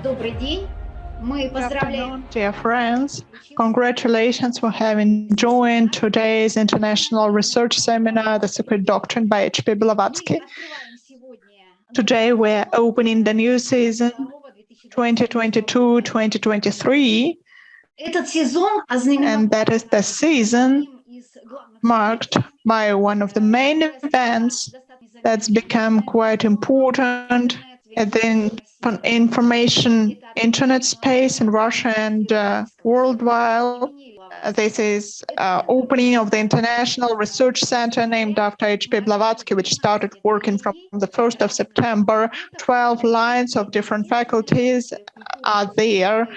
Good afternoon, dear friends. Congratulations for having joined today's International Research Seminar, The Secret Doctrine by H.P. Blavatsky. Today we're opening the new season, 2022-2023, and that is the season marked by one of the main events that's become quite important at the information internet space in Russia and worldwide. This is opening of the International Research Center named after H.P. Blavatsky, which started working from the 1st of September. 12 lines of different faculties are there.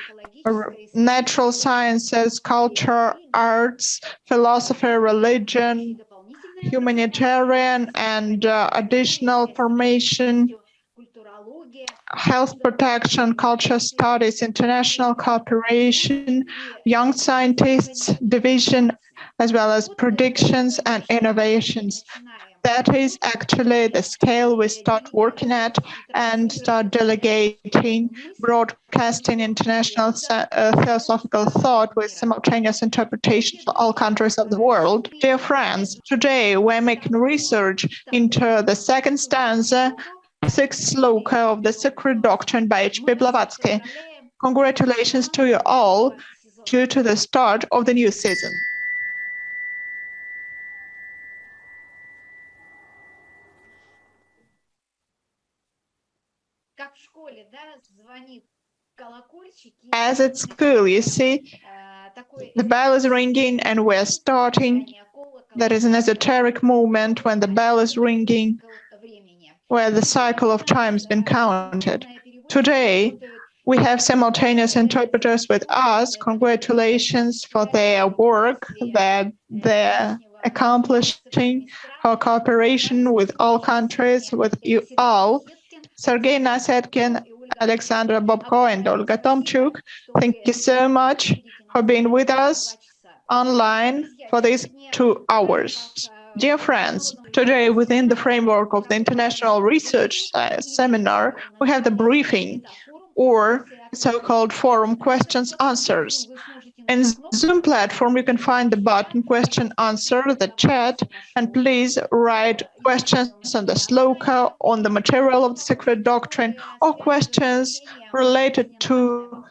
Natural sciences, culture, arts, philosophy, religion, humanitarian and additional formation, health protection, culture studies, international cooperation, young scientists division, as well as predictions and innovations. That is actually the scale we start working at and start delegating, broadcasting international theosophical thought with simultaneous interpretation for all countries of the world. Dear friends, today we're making research into the second stanza, sixth Sloka of The Secret Doctrine by H.P. Blavatsky. Congratulations to you all due to the start of the new season. As at school, you see, the bell is ringing and we're starting. That is an esoteric moment when the bell is ringing, where the cycle of time has been counted. Today, we have simultaneous interpreters with us. Congratulations for their work that they're accomplishing, for cooperation with all countries, with you all. Sergei Nasetkin, Alexandra Bobko, and Olga Tomchuk, thank you so much for being with us online for these 2 hours. Dear friends, today within the framework of the International Research Seminar, we have the briefing, or so-called forum questions answers. In Zoom platform, you can find the button question answer, the chat, and please write questions on the Sloka, on the material of the Secret Doctrine, or questions related to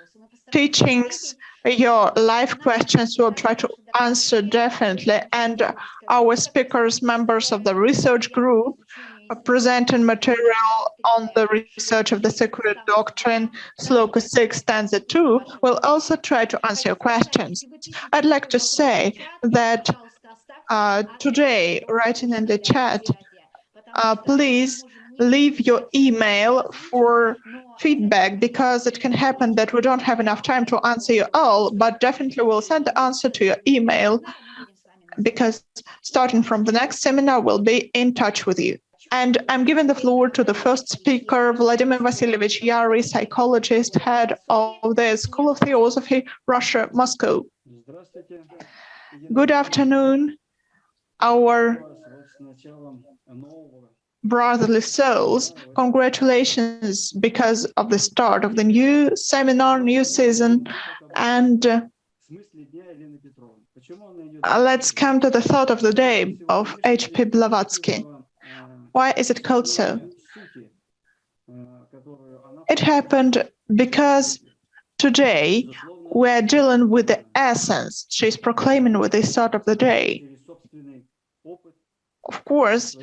teachings. Your live questions we'll try to answer definitely, and our speakers, members of the research group, presenting material on the research of the Secret Doctrine, Sloka 6, Stanza 2, will also try to answer your questions. I'd like to say that today, writing in the chat, please leave your email for feedback, because it can happen that we don't have enough time to answer you all, but definitely we'll send the answer to your email, because starting from the next seminar, we'll be in touch with you. And I'm giving the floor to the first speaker, Vladimir Vasilievich Yary, psychologist, head of the School of Theosophy, Russia, Moscow. Good afternoon, our brotherly souls. Congratulations because of the start of the new seminar, new season. And let's come to the thought of the day of H.P. Blavatsky. Why is it called so? It happened because today we're dealing with the essence she's proclaiming with the thought of the day. Of course,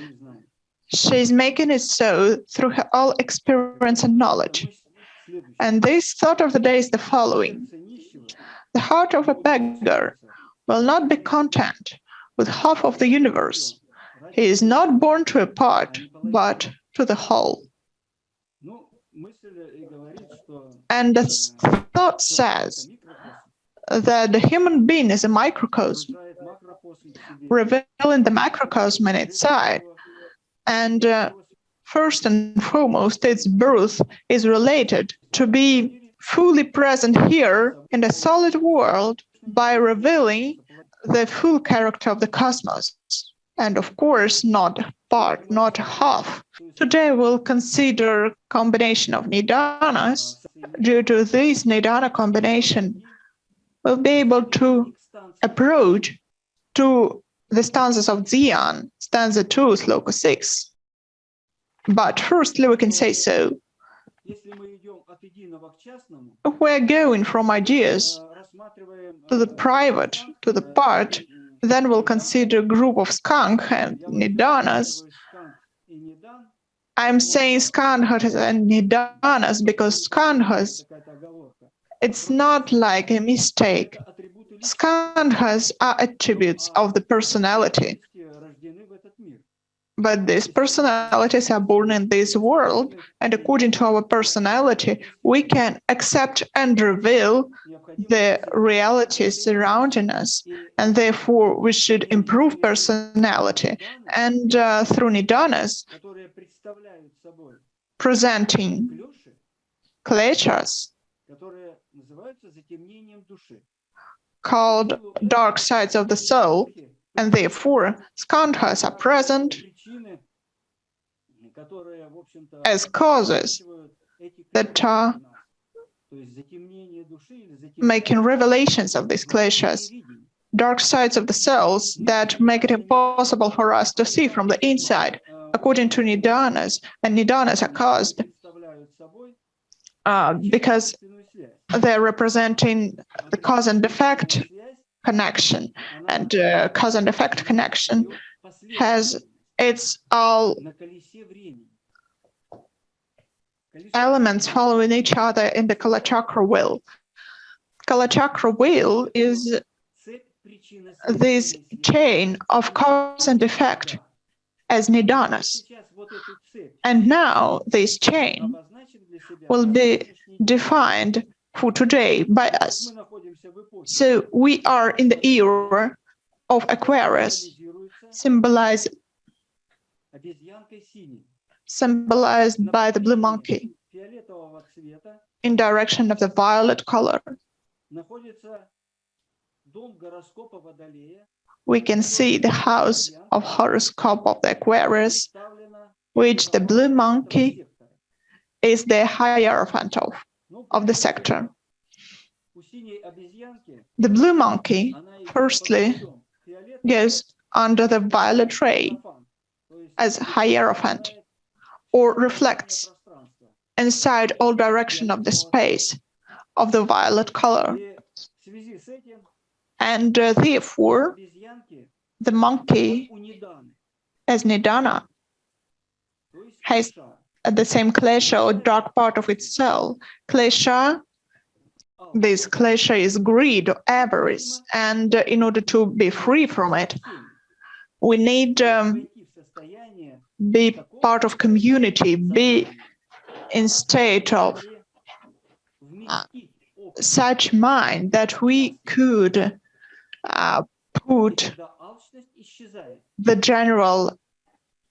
she's making it so through her all experience and knowledge. And this thought of the day is the following. The heart of a beggar will not be content with half of the universe. He is not born to a part, but to the whole. And the thought says that the human being is a microcosm, revealing the macrocosm in its side. And first and foremost, its birth is related to be fully present here in the solid world by revealing the full character of the cosmos. And of course, not half. Today we'll consider combination of nidanas due to this Nidana combination, we'll be able to approach to the stanzas of Dhyan, stanza 2, Sloka 6. But firstly, we can say so. If we're going from ideas to the private, to the part, then we'll consider a group of skandhas and nidanas. I'm saying skandhas and nidanas because skandhas, it's not like a mistake. Skandhas are attributes of the personality. But these personalities are born in this world, and according to our personality, we can accept and reveal the realities surrounding us, and therefore we should improve personality. And through nidanas, presenting kleshas, called dark sides of the soul, and therefore skandhas are present as causes that are making revelations of these kleshas, dark sides of the cells that make it impossible for us to see from the inside, according to nidanas. And nidanas are caused because they're representing the cause and effect connection, and cause and effect connection has its all elements following each other in the Kalachakra wheel. Kalachakra wheel is this chain of cause and effect as nidanas. And now this chain will be defined for today by us. So we are in the era of Aquarius, symbolized by the blue monkey in direction of the violet color. We can see the house of horoscope of the Aquarius, which the blue monkey is the hierophant of the sector. The blue monkey, firstly, goes under the violet ray as hierophant, or reflects inside all direction of the space of the violet color. And therefore, the monkey as nidana has the same klesha or dark part of its soul. Klesha, this klesha is greed or avarice, and in order to be free from it, we need be part of community, be in state of such mind that we could put the general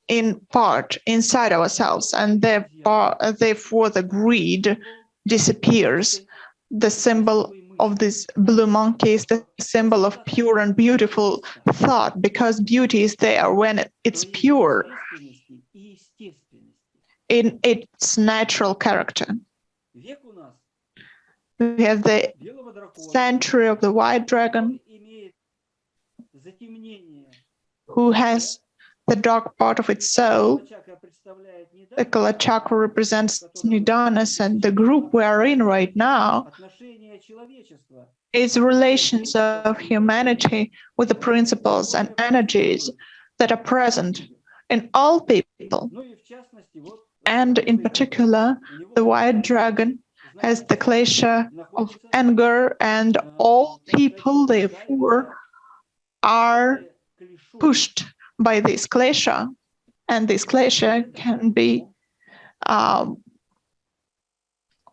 in part inside ourselves, and therefore the greed disappears. The symbol of this blue monkey is the symbol of pure and beautiful thought, because beauty is there when it's pure in its natural character. We have the century of the white dragon, who has the dark part of its soul. The Kalachakra represents nidanas, and the group we are in right now is relations of humanity with the principles and energies that are present in all people. And in particular, the white dragon has the klesha of anger, and all people, therefore, are pushed by this klesha, and this klesha can be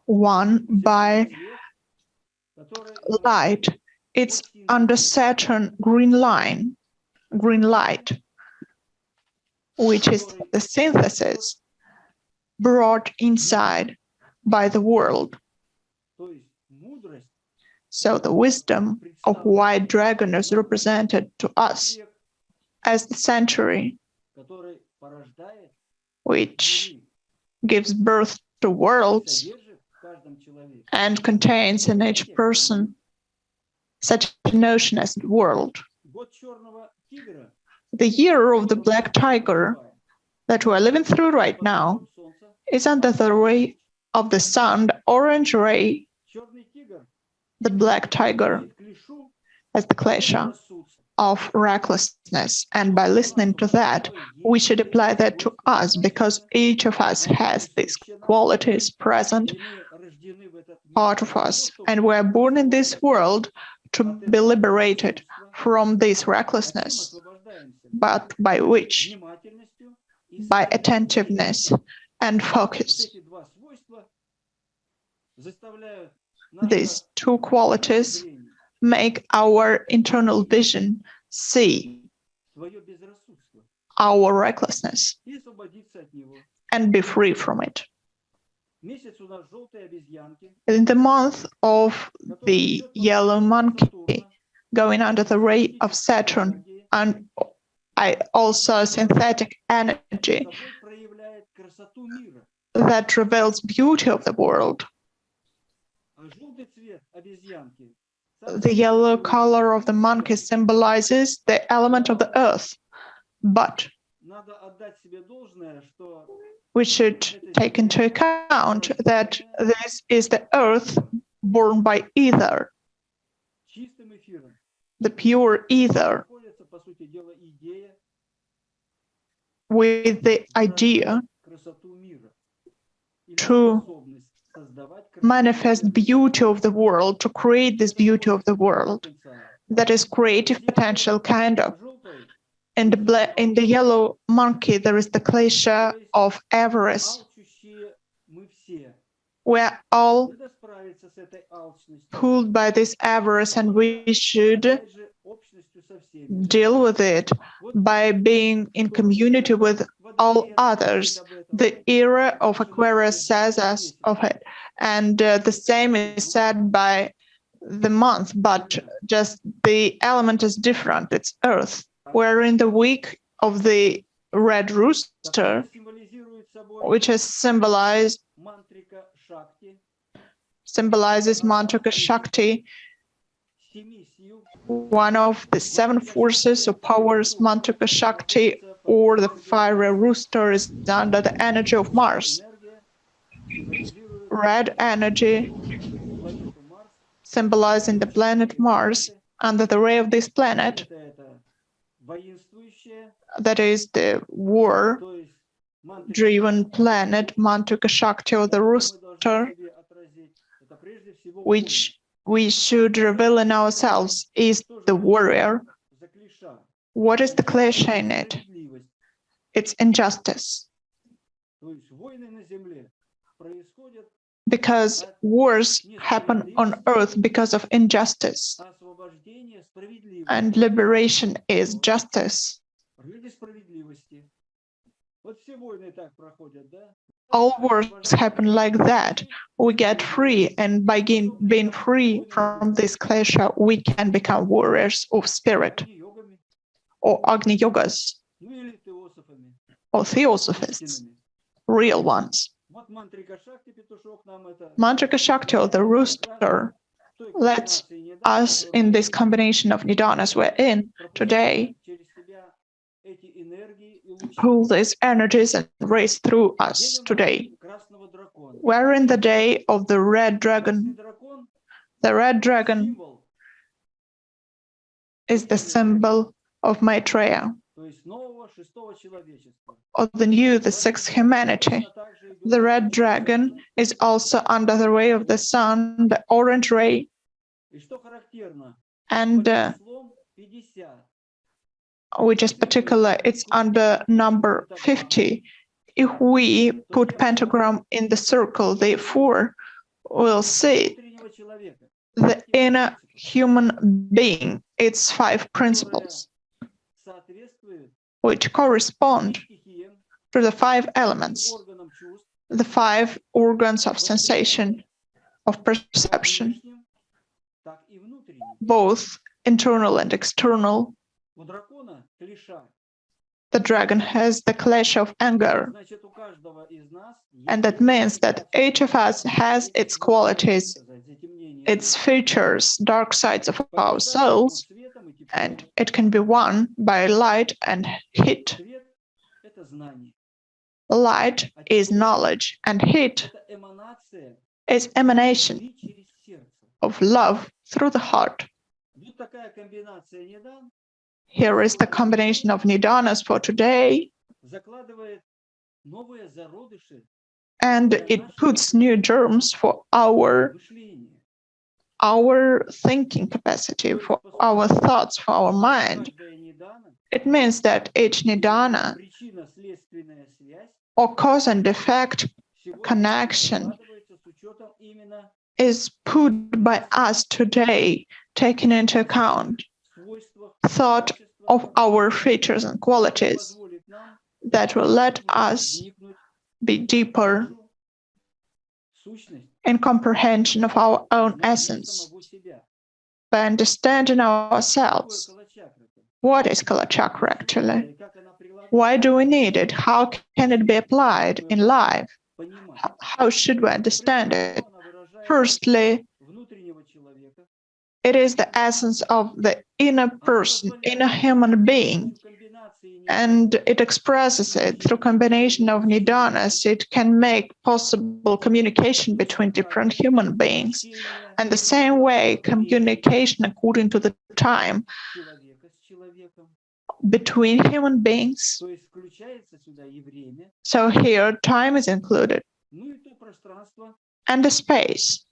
won by light. It's under Saturn green light, which is the synthesis brought inside by the world. So the wisdom of white dragon is represented to us as the century, which gives birth to worlds and contains in each person such a notion as world. The year of the black tiger that we are living through right now is under the ray of the sun, the orange ray. The black tiger as the klesha of recklessness, and by listening to that, we should apply that to us, because each of us has these qualities present part of us, and we are born in this world to be liberated from this recklessness, but by which? By attentiveness and focus. These two qualities make our internal vision see our recklessness and be free from it. In the month of the yellow monkey, going under the ray of Saturn, and I also synthetic energy that reveals beauty of the world. The yellow color of the monkey symbolizes the element of the earth, but we should take into account that this is the earth born by ether, the pure ether, with the idea to manifest beauty of the world, to create this beauty of the world. That is creative potential, kind of. In the yellow monkey, there is the klesha of avarice. We're all pulled by this avarice, and we should deal with it by being in community with all others. The era of Aquarius says us of it, and the same is said by the month, but just the element is different. It's earth. We're in the week of the red rooster, which is symbolizes Mantrika Shakti, one of the seven forces or powers. Mantrika Shakti, or the fiery rooster, is under the energy of Mars. Red energy symbolizing the planet Mars, under the ray of this planet, that is the war-driven planet, Mantrika Shakti, or the rooster, which we should reveal in ourselves, is the warrior. What is the klesha in it? It's injustice. Because wars happen on earth because of injustice, and liberation is justice. All wars happen like that. We get free, and by being free from this klesha, we can become warriors of spirit, or Agni Yogas, or Theosophists, real ones. Mantrika Shakti, or the rooster, lets us, in this combination of nidanas we're in today, pull these energies and race through us today. We're in the day of the red dragon. The red dragon is the symbol of Maitreya, or the sixth humanity. The red dragon is also under the ray of the sun, the orange ray, and which is particular, it's under number 50. If we put pentagram in the circle, the 4, we'll see the inner human being, its 5 principles, which correspond to the 5 elements, the 5 organs of sensation, of perception, both internal and external. The dragon has the clash of anger. And that means that each of us has its qualities, its features, dark sides of our souls, and it can be won by light and heat. Light is knowledge, and heat is emanation of love through the heart. Here is the combination of nidanas for today, and it puts new germs for our thinking capacity, for our thoughts, for our mind. It means that each nidana or cause and effect connection is put by us today, taking into account thought of our features and qualities that will let us be deeper in comprehension of our own essence, by understanding ourselves. What is Kalachakra actually? Why do we need it? How can it be applied in life? How should we understand it? Firstly, it is the essence of the inner person, inner human being, and it expresses it through combination of nidanas. It can make possible communication between different human beings. And the same way, communication according to the time between human beings. So here, time is included, and the space,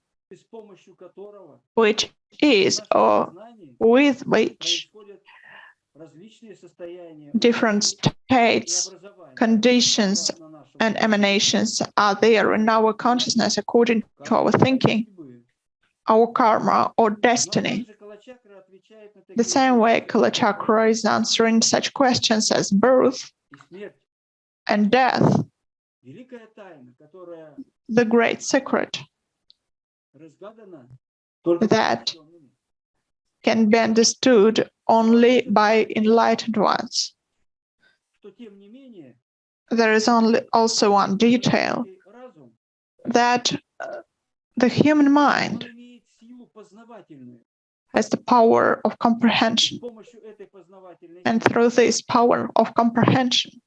which is or with which different states, conditions, and emanations are there in our consciousness according to our thinking, our karma or destiny. The same way Kalachakra is answering such questions as birth and death, the great secret that can be understood only by enlightened ones. There is also one detail, that the human mind has the power of comprehension, and through this power of comprehension,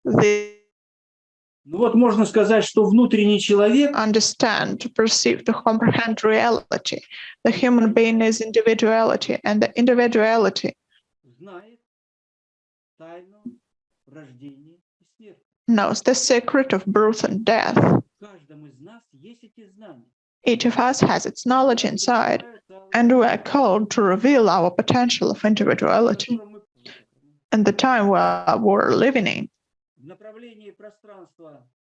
the можно сказать, что внутренний человек understand, to perceive, to comprehend reality. The human being is individuality, and the individuality knows the secret of birth and death. Each of us has its knowledge inside, and we are called to reveal our potential of individuality in the time we're living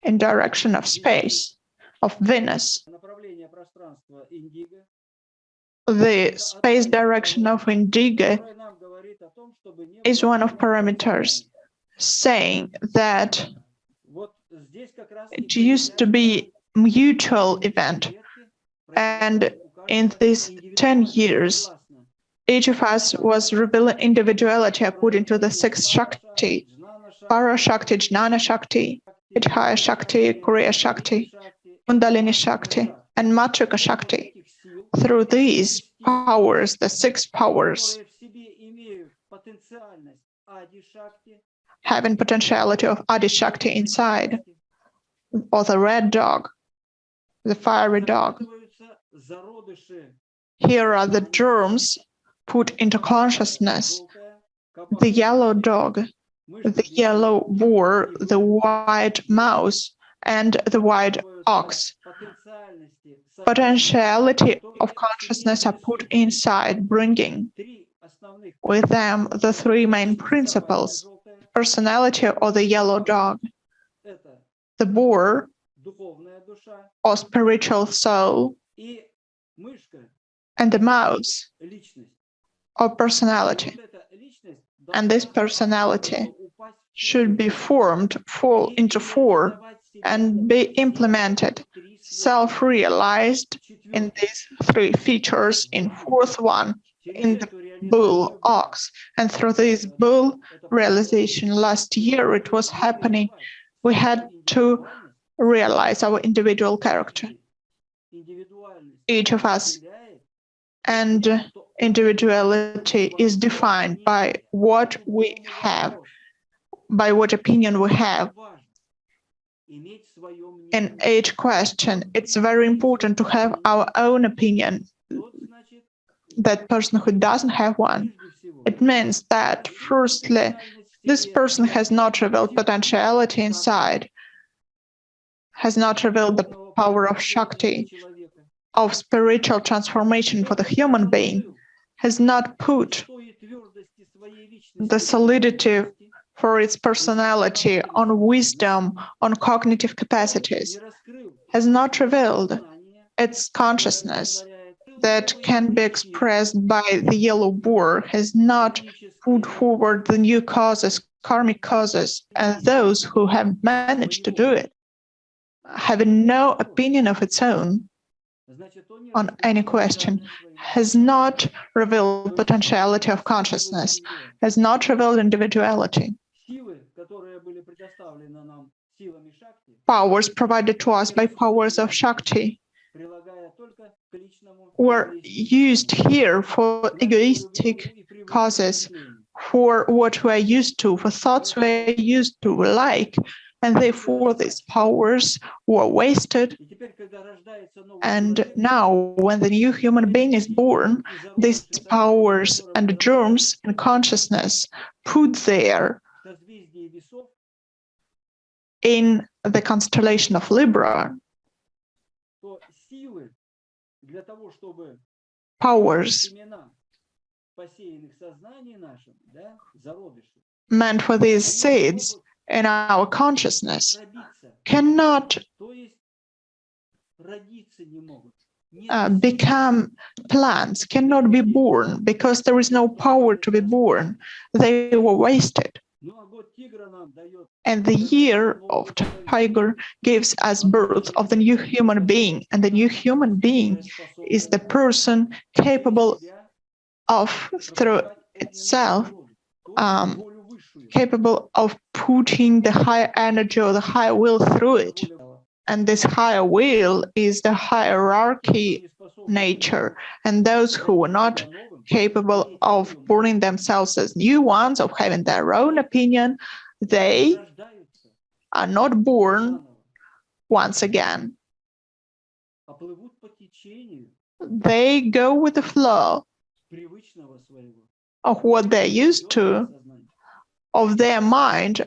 in direction of space, of Venus. The space direction of Indigo is one of parameters, saying that it used to be a mutual event, and in these 10 years, each of us was revealing individuality according to the 6 Shakti: Para Shakti, Jnana Shakti, Idhaya Shakti, Kriya Shakti, Kundalini Shakti, and Matrika Shakti. Through these powers, the 6 powers, having potentiality of Adi Shakti inside, or the red dog, the fiery dog. Here are the germs put into consciousness: the yellow dog, the yellow boar, the white mouse, and the white ox. Potentiality of consciousness are put inside, bringing with them the 3 main principles: personality or the yellow dog, the boar or spiritual soul, and the mouse or personality. And this personality should be fall into 4, and be implemented, self-realized in these 3 features in 4th one, in the bull ox. And through this bull realization last year, it was happening. We had to realize our individual character, each of us. And individuality is defined by what we have, by what opinion we have. In each question, it's very important to have our own opinion. That person who doesn't have one, it means that, firstly, this person has not revealed potentiality inside, has not revealed the power of Shakti, of spiritual transformation for the human being, has not put the solidity for its personality on wisdom, on cognitive capacities, has not revealed its consciousness that can be expressed by the yellow boar, has not put forward the new causes, karmic causes, and those who have managed to do it, having no opinion of its own on any question, has not revealed potentiality of consciousness, has not revealed individuality. Powers provided to us by powers of Shakti were used here for egoistic causes, for what we're used to, for thoughts we're used to, like, and therefore these powers were wasted. And now, when the new human being is born, these powers and germs and consciousness put there in the constellation of Libra, powers meant for these seeds in our consciousness cannot become plants, cannot be born, because there is no power to be born. They were wasted. And the year of tiger gives us birth of the new human being, and the new human being is the person capable of, through itself, capable of putting the higher energy or the higher will through it. And this higher will is the hierarchy nature. And those who are not capable of borning themselves as new ones, of having their own opinion, they are not born once again. They go with the flow of what they're used to, of their mind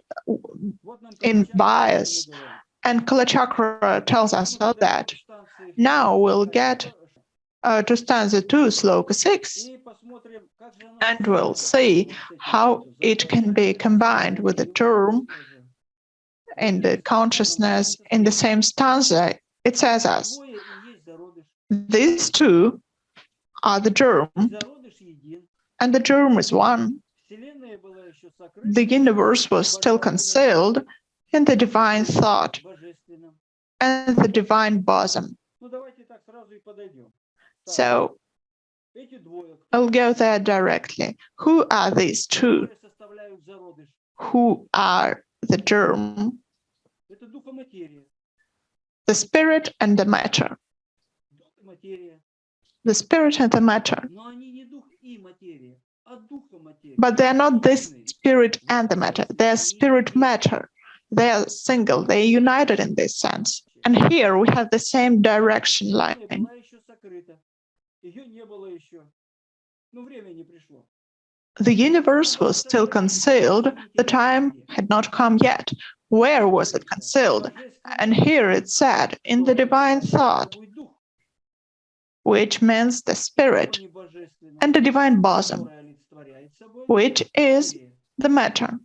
in bias. And Kalachakra tells us that. Now we'll get to stanza 2, Sloka 6, and we'll see how it can be combined with the term and the consciousness in the same stanza. It says us, these two are the germ, and the germ is one. The universe was still concealed in the divine thought and the divine bosom. So I'll go there directly. Who are these two? Who are the germ? The spirit and the matter. The spirit and the matter. But they're not this spirit and the matter. They're spirit matter. They're single. They're united in this sense. And here we have the same direction line. The universe was still concealed. The time had not come yet. Where was it concealed? And here it said, in the divine thought, which means the spirit, and the divine bosom, which is the matter.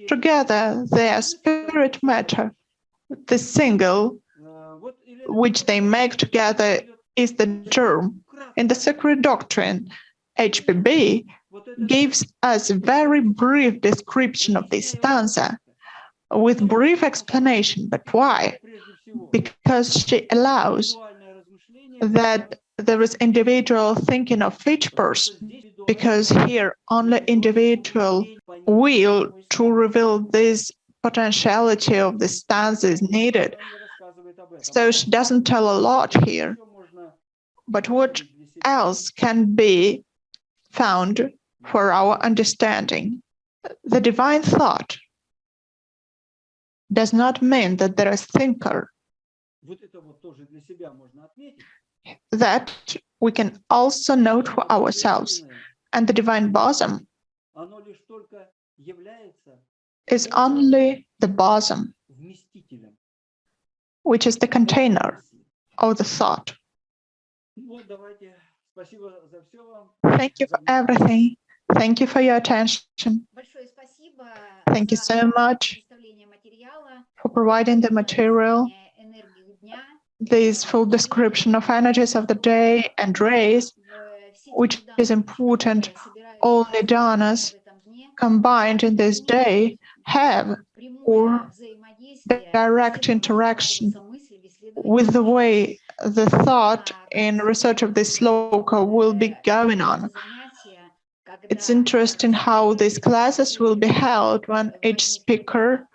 Together, they are spirit matter. The single which they make together is the germ. In the Secret Doctrine, HPB gives us a very brief description of this stanza with brief explanation. But why? Because she allows that there is individual thinking of each person, because here only individual will to reveal this potentiality of the stanza is needed. So she doesn't tell a lot here, but what else can be found for our understanding? The divine thought does not mean that there is thinker. That we can also note for ourselves. And the divine bosom is only the bosom, which is the container of the thought. Thank you for everything. Thank you for your attention. Thank you so much for providing the material, this full description of energies of the day and rays, which is important. All nidanas combined in this day have or direct interaction with the way the thought in research of this sloka will be going on. It's interesting how these classes will be held when each speaker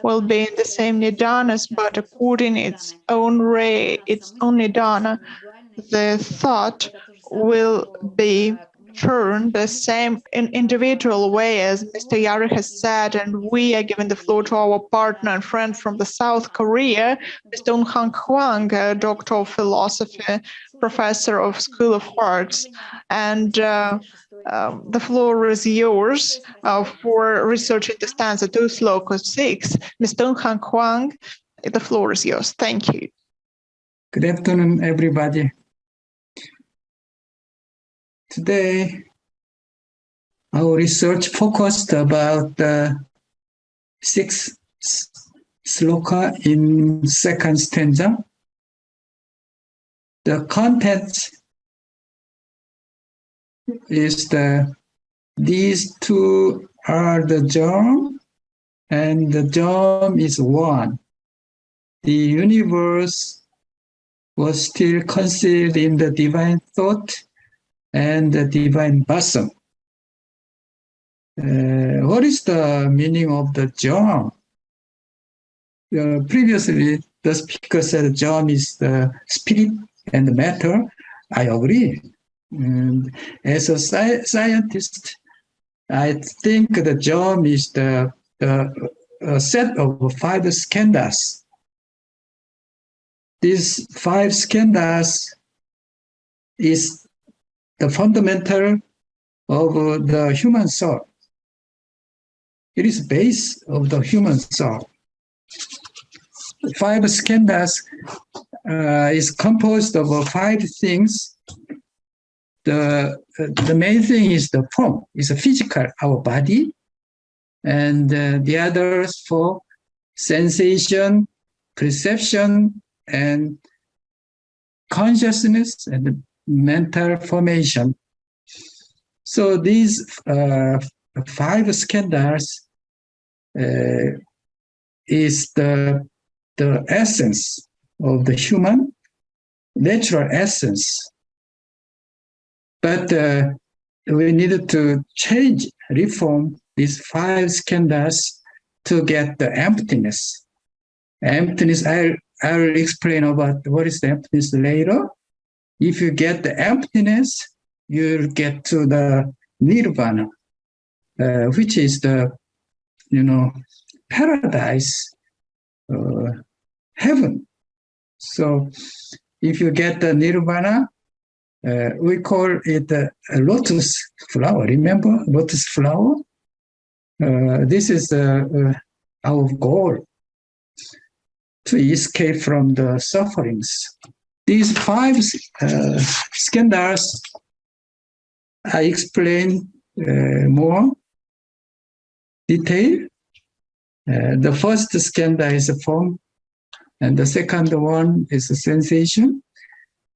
will be in the same nidanas, but according its own ray, its own nidana, the thought will be turned the same in individual way, as Mr. Yary has said, and we are giving the floor to our partner and friend from the South Korea, Mr. Hwang, Doctor of Philosophy, Professor of School of Arts, and the floor is yours for researching the stanza 2, Sloka 6. Mr. Hwang, the floor is yours. Thank you. Good afternoon, everybody. Today, our research focused about the 6th sloka in second stanza. The content is these two are the germ, and the germ is one. The universe was still concealed in the divine thought and the divine bosom. What is the meaning of the germ? Previously, the speaker said germ is the spirit and matter. I agree. And as a scientist, I think the germ is the set of 5 skandhas. These 5 skandhas is the fundamental of the human soul. It is base of the human soul. 5 skandhas is composed of 5 things. The main thing is the form, is a physical, our body, and the others for sensation, perception, and consciousness and mental formation. So these 5 skandhas is the essence of the human natural essence. But we needed to change, reform these 5 skandhas to get the emptiness. Emptiness, I'll explain about what is the emptiness later. If you get the emptiness, you'll get to the nirvana, which is the, paradise, heaven. So if you get the nirvana, we call it a lotus flower. Remember lotus flower? This is our goal, to escape from the sufferings. These 5 skandhas I explain more detail. The first skandha is a form, and the second one is a sensation,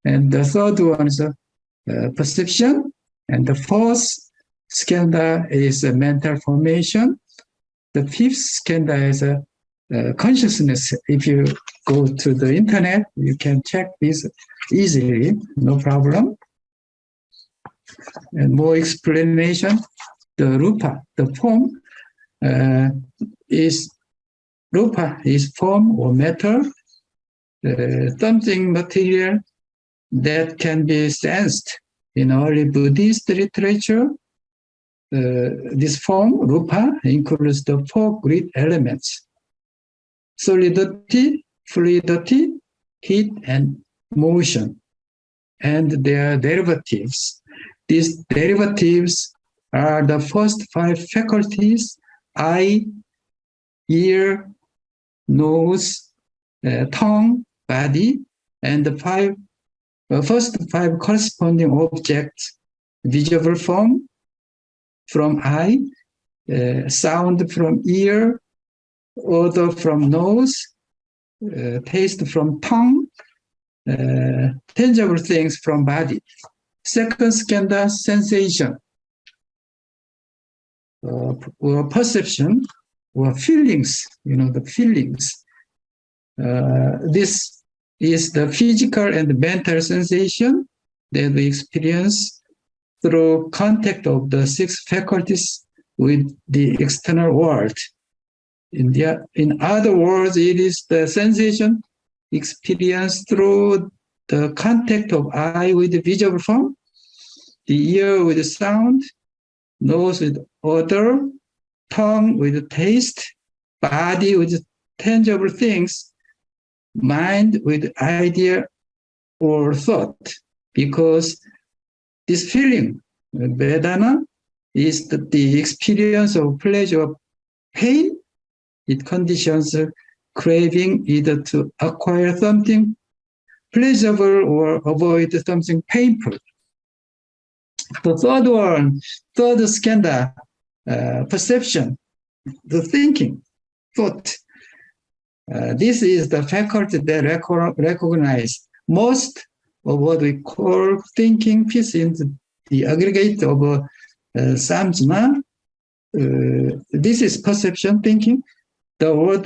and the third one is a perception, and the fourth skandha is a mental formation. The 5th skandha is a consciousness. If you go to the internet, you can check this easily, no problem. And more explanation, the rupa, the form, is rupa is form or matter, something material that can be sensed. In early Buddhist literature, this form, rupa, includes the four great elements: solidity, fluidity, heat, and motion, and their derivatives. These derivatives are the first five faculties: eye, ear, nose, tongue, body, and the first five corresponding objects: visible form from eye, sound from ear, odor from nose, taste from tongue, tangible things from body. Second skandha, sensation, or perception, or feelings, the feelings. This is the physical and mental sensation that we experience through contact of the six faculties with the external world. In other words, it is the sensation experienced through the contact of eye with the visible form, the ear with the sound, nose with odor, tongue with taste, body with tangible things, mind with idea or thought. Because this feeling, Vedana, is the experience of pleasure or pain. It conditions craving either to acquire something pleasurable or avoid something painful. The third skandha, perception, the thinking, thought. This is the faculty that recognize most of what we call thinking fits into the aggregate of samjana. This is perception, thinking. The word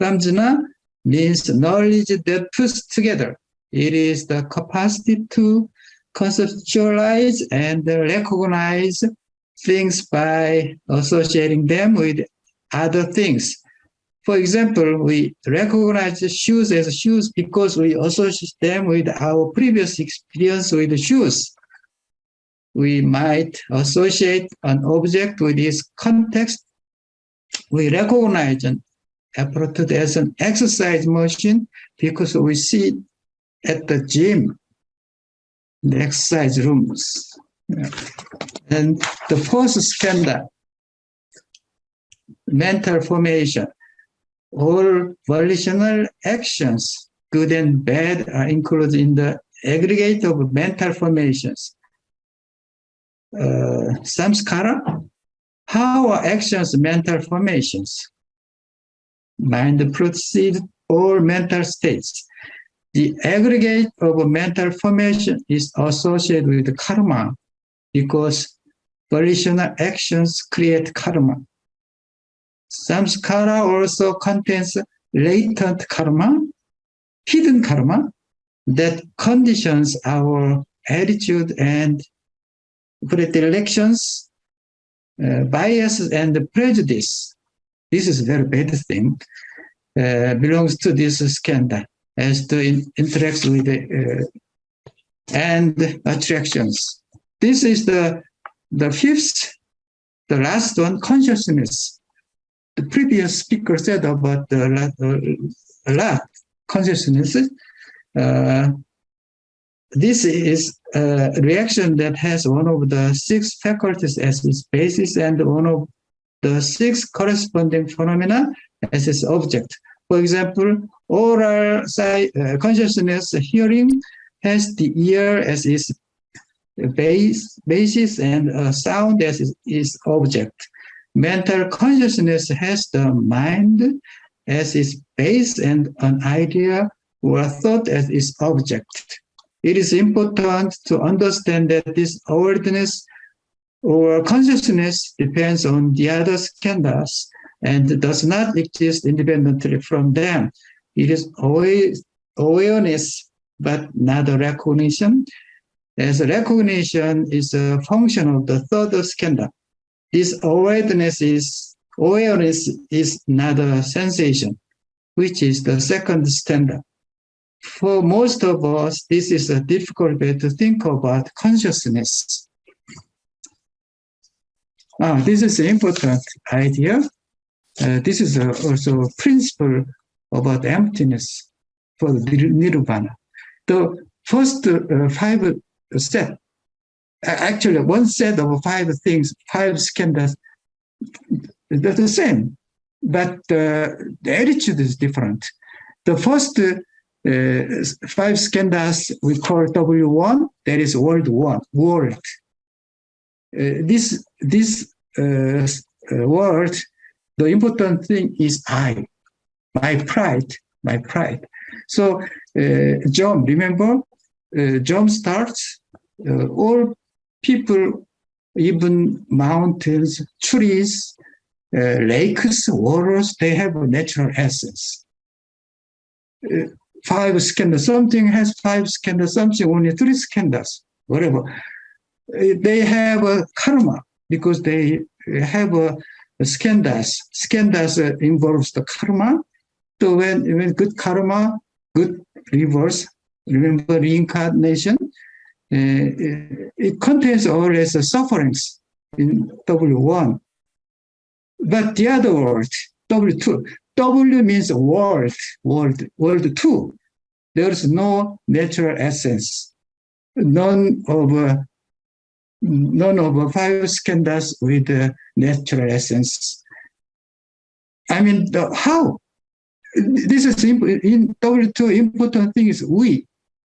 samjana means knowledge that puts together. It is the capacity to conceptualize and recognize things by associating them with other things. For example, we recognize shoes as shoes because we associate them with our previous experience with shoes. We might associate an object with its context. We recognize an apparatus as an exercise machine because we see it at the gym, the exercise rooms. And the fourth skandha, mental formation. All volitional actions, good and bad, are included in the aggregate of mental formations. Samskara, how are actions mental formations? Mind proceeds all mental states. The aggregate of mental formation is associated with karma because volitional actions create karma. Samskara also contains latent karma, hidden karma, that conditions our attitude and predilections, biases, and prejudice. This is a very bad thing, belongs to this skandha, as to interact with and attractions. This is the fifth, the last one, consciousness. The previous speaker said about a lot consciousness. This is a reaction that has one of the six faculties as its basis and one of the six corresponding phenomena as its object. For example, oral consciousness, hearing, has the ear as its basis and sound as its object. Mental consciousness has the mind as its base and an idea or thought as its object. It is important to understand that this awareness or consciousness depends on the other skandhas and does not exist independently from them. It is always awareness but not a recognition, as recognition is a function of the third skandha. This awareness is not a sensation, which is the second skandha. For most of us, this is a difficult way to think about consciousness. This is an important idea. This is also a principle about emptiness for nirvana. The first 5 steps, actually one set of 5 things, 5 skandhas, they're the same, but the attitude is different. The first 5 skandhas we call W1, that is world 1, world. This word, the important thing is I, my pride. So Germ, remember, Germ starts, all people, even mountains, trees, lakes, waters, they have a natural essence. 5 skandhas, something has 5 skandhas, something only 3 skandhas, whatever. They have a karma because they have a skandhas. Skandhas involves the karma. So when good karma, good reverse, remember reincarnation, it contains always sufferings in W1. But the other word, W2, W means world 2. There's no natural essence. None of 5 skandhas with natural essence. I mean, how? This is in W2, important thing is we.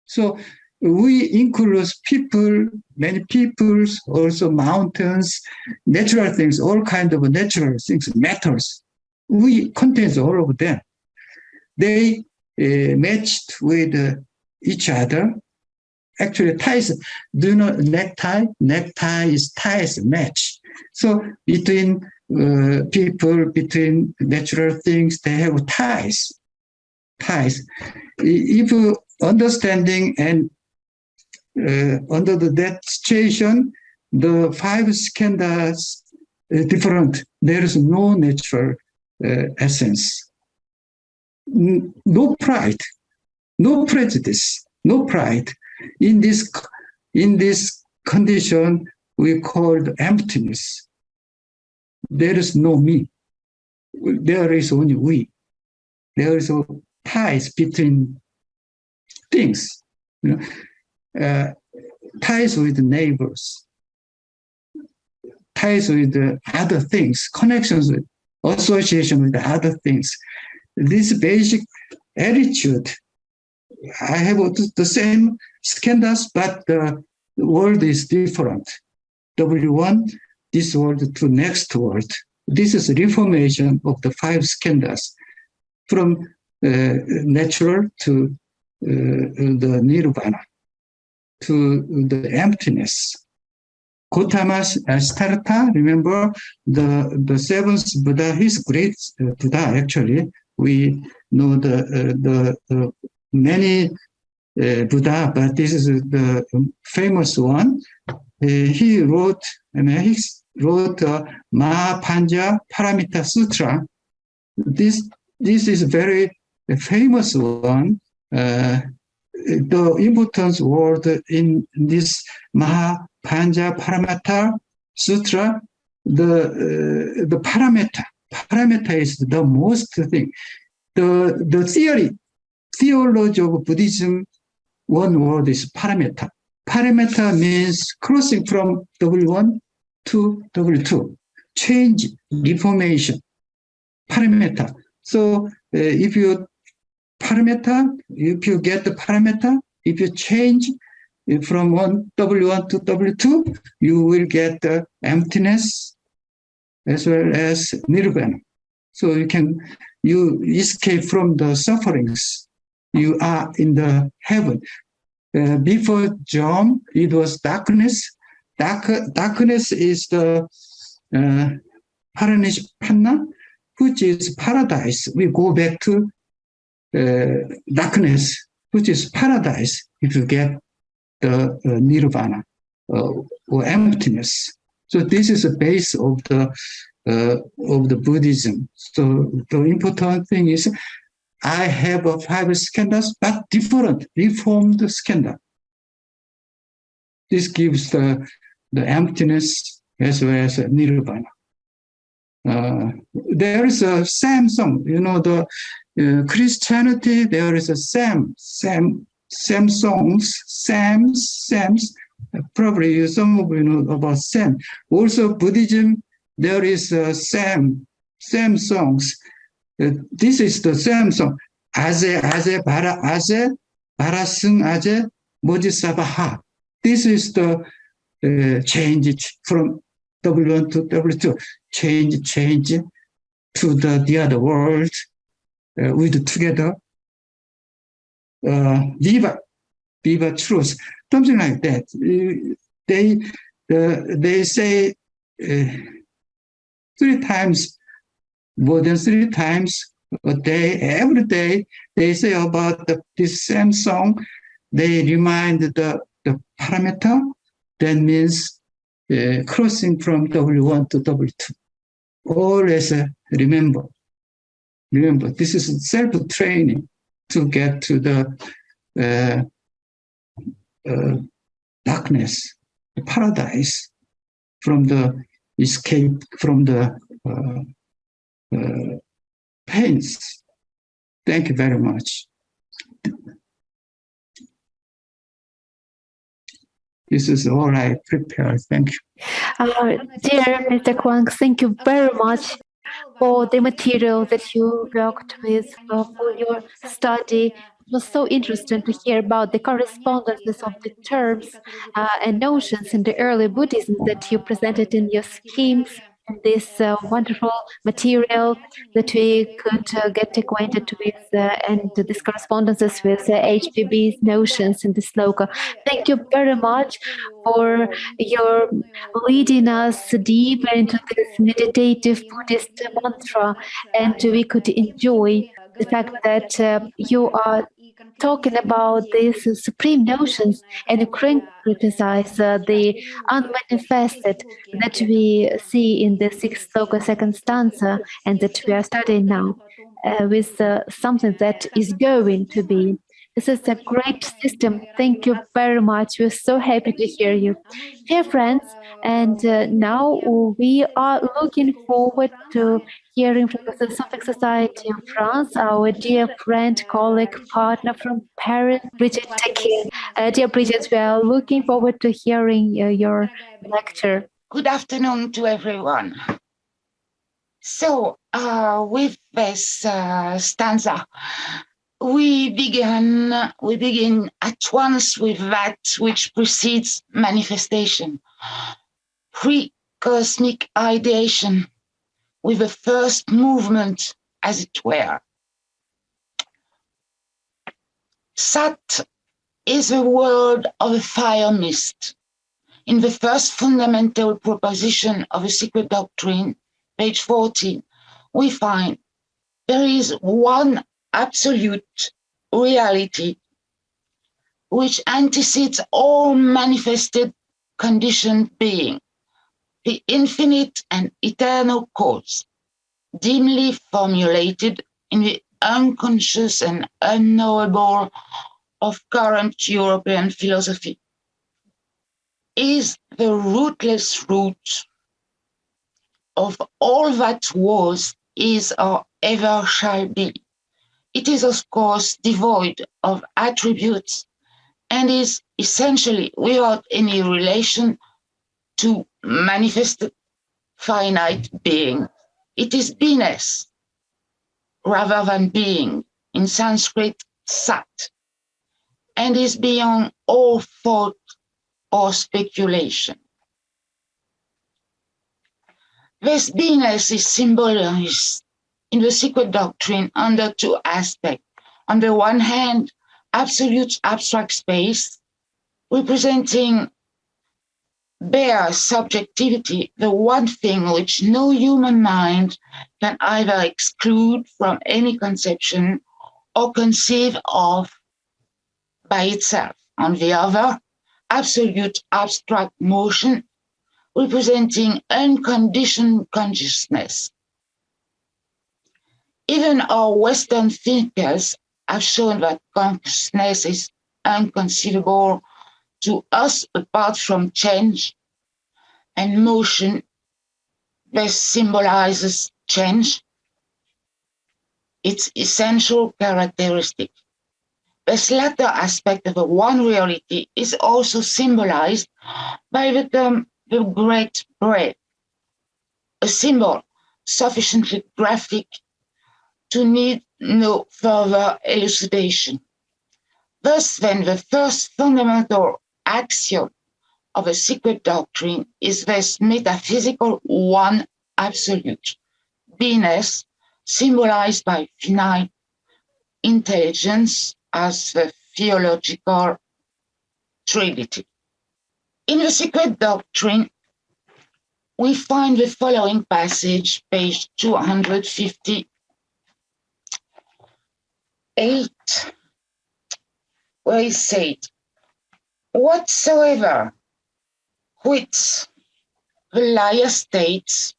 So we includes people, many peoples, also mountains, natural things, all kinds of natural things, matters. We contains all of them. They matched with each other. Actually, ties, do you know necktie? Necktie is ties, match. So between people, between natural things, they have ties. If understanding and under that situation, the 5 skandhas different. There is no natural essence. No pride, no prejudice, no pride. In this condition, we call emptiness. There is no me. There is only we. There is ties between things. Ties with neighbors, ties with other things, connections with, association with other things. This basic attitude, I have the same skandhas, but the word is different. W1, this word to next word. This is reformation of the 5 skandhas from natural to the nirvana, to the emptiness. Gautama Siddhartha, remember the 7th Buddha, he's great Buddha actually. We know the many Buddha, but this is the famous one. He wrote Mahapanja Paramita Sutra. This is very famous one. The important word in this Mahapanja Paramita Sutra, the paramita is the most thing. The theology of Buddhism, one word is paramita. Paramita means crossing from W1 to W2, change, reformation, paramita. So if you get the paramita, if you change from W1 to W2, you will get the emptiness as well as nirvana. So you escape from the sufferings. You are in the heaven. Before Germ, it was darkness. Darkness is the Paranishpanna, which is paradise. We go back to darkness, which is paradise if you get the nirvana or emptiness. So this is the base of the Buddhism. So the important thing is I have 5 skandhas, but different, reformed skandha. This gives the emptiness as well as nirvana. There is a same song, the Christianity, there is a same songs, Sams, probably some of you know about Sam. Also Buddhism, there is same songs. This is the same song. Aze, barasung aze, mojisabaha. This is the change from W1 to W2. Change to the other world with together. Viva truth, something like that. They say 3 times, more than 3 times a day, every day. They say about this same song. They remind the parameter. That means crossing from W1 to W2. Always remember. This is self-training to get to the darkness, the paradise, from the escape from the pains. Thank you very much. This is all I prepared. Thank you. Dear Mr. Hwang, thank you very much for the material that you worked with for your study. It was so interesting to hear about the correspondences of the terms and notions in the early Buddhism that you presented in your schemes. This wonderful material that we could get acquainted with and these correspondences with HPB's notions in the Sloka. Thank you very much for your leading us deep into this meditative Buddhist mantra, and we could enjoy the fact that you are talking about these supreme notions and criticize the unmanifested that we see in the 6th sloka, 2nd stanza, and that we are studying now with something that is going to be. This is a great system. Thank you very much. We're so happy to hear you. Dear friends, and now we are looking forward to hearing from the Theosophic Society of France, our dear friend, colleague, partner from Paris, Brigitte Taquin. Dear Brigitte, we are looking forward to hearing your lecture. Good afternoon to everyone. So, with this stanza, we begin at once with that which precedes manifestation, pre-cosmic ideation, with the first movement, as it were. Sat is a word of a fire mist. In the first fundamental proposition of the Secret Doctrine, page 14, we find there is one absolute reality which antecedes all manifested conditioned being, the infinite and eternal cause, dimly formulated in the unconscious and unknowable of current European philosophy, is the rootless root of all that was, is, or ever shall be. It is, of course, devoid of attributes and is essentially without any relation to manifested finite being. It is beingness rather than being, in Sanskrit, sat, and is beyond all thought or speculation. This beingness is symbolized in the Secret Doctrine under 2 aspects. On the one hand, absolute abstract space, representing bare subjectivity, the one thing which no human mind can either exclude from any conception or conceive of by itself. On the other, absolute abstract motion representing unconditioned consciousness. Even our Western thinkers have shown that consciousness is inconceivable to us apart from change, and motion best symbolizes change, its essential characteristic. This latter aspect of the one reality is also symbolized by the term the great breath, a symbol sufficiently graphic to need no further elucidation. Thus, then, the first fundamental axiom of a secret doctrine is this metaphysical one absolute, beingness, symbolized by finite intelligence as the theological trinity. In the secret doctrine, we find the following passage, page 258, where he said, whatsoever quits the liar states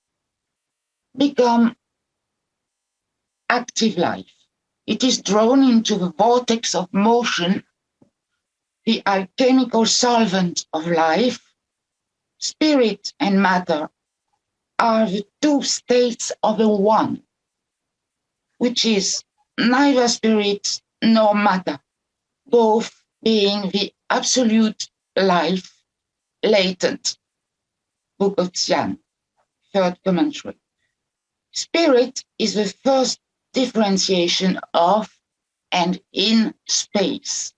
become active life. It is drawn into the vortex of motion, the alchemical solvent of life. Spirit and matter are the two states of the one, which is neither spirit nor matter, both being the absolute life latent. Book of Xian, third commentary. Spirit is the first differentiation of and in space,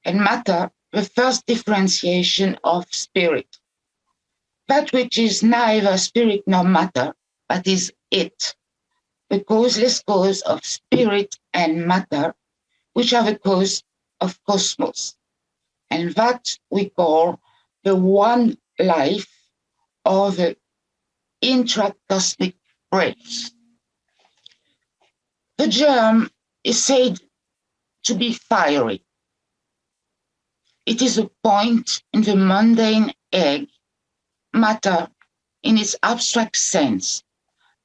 and matter the first differentiation of spirit. That which is neither spirit nor matter, but is it, the causeless cause of spirit and matter, which are the cause of cosmos, and that we call the one life, or the intracosmic breath. The germ is said to be fiery. It is a point in the mundane egg, matter in its abstract sense,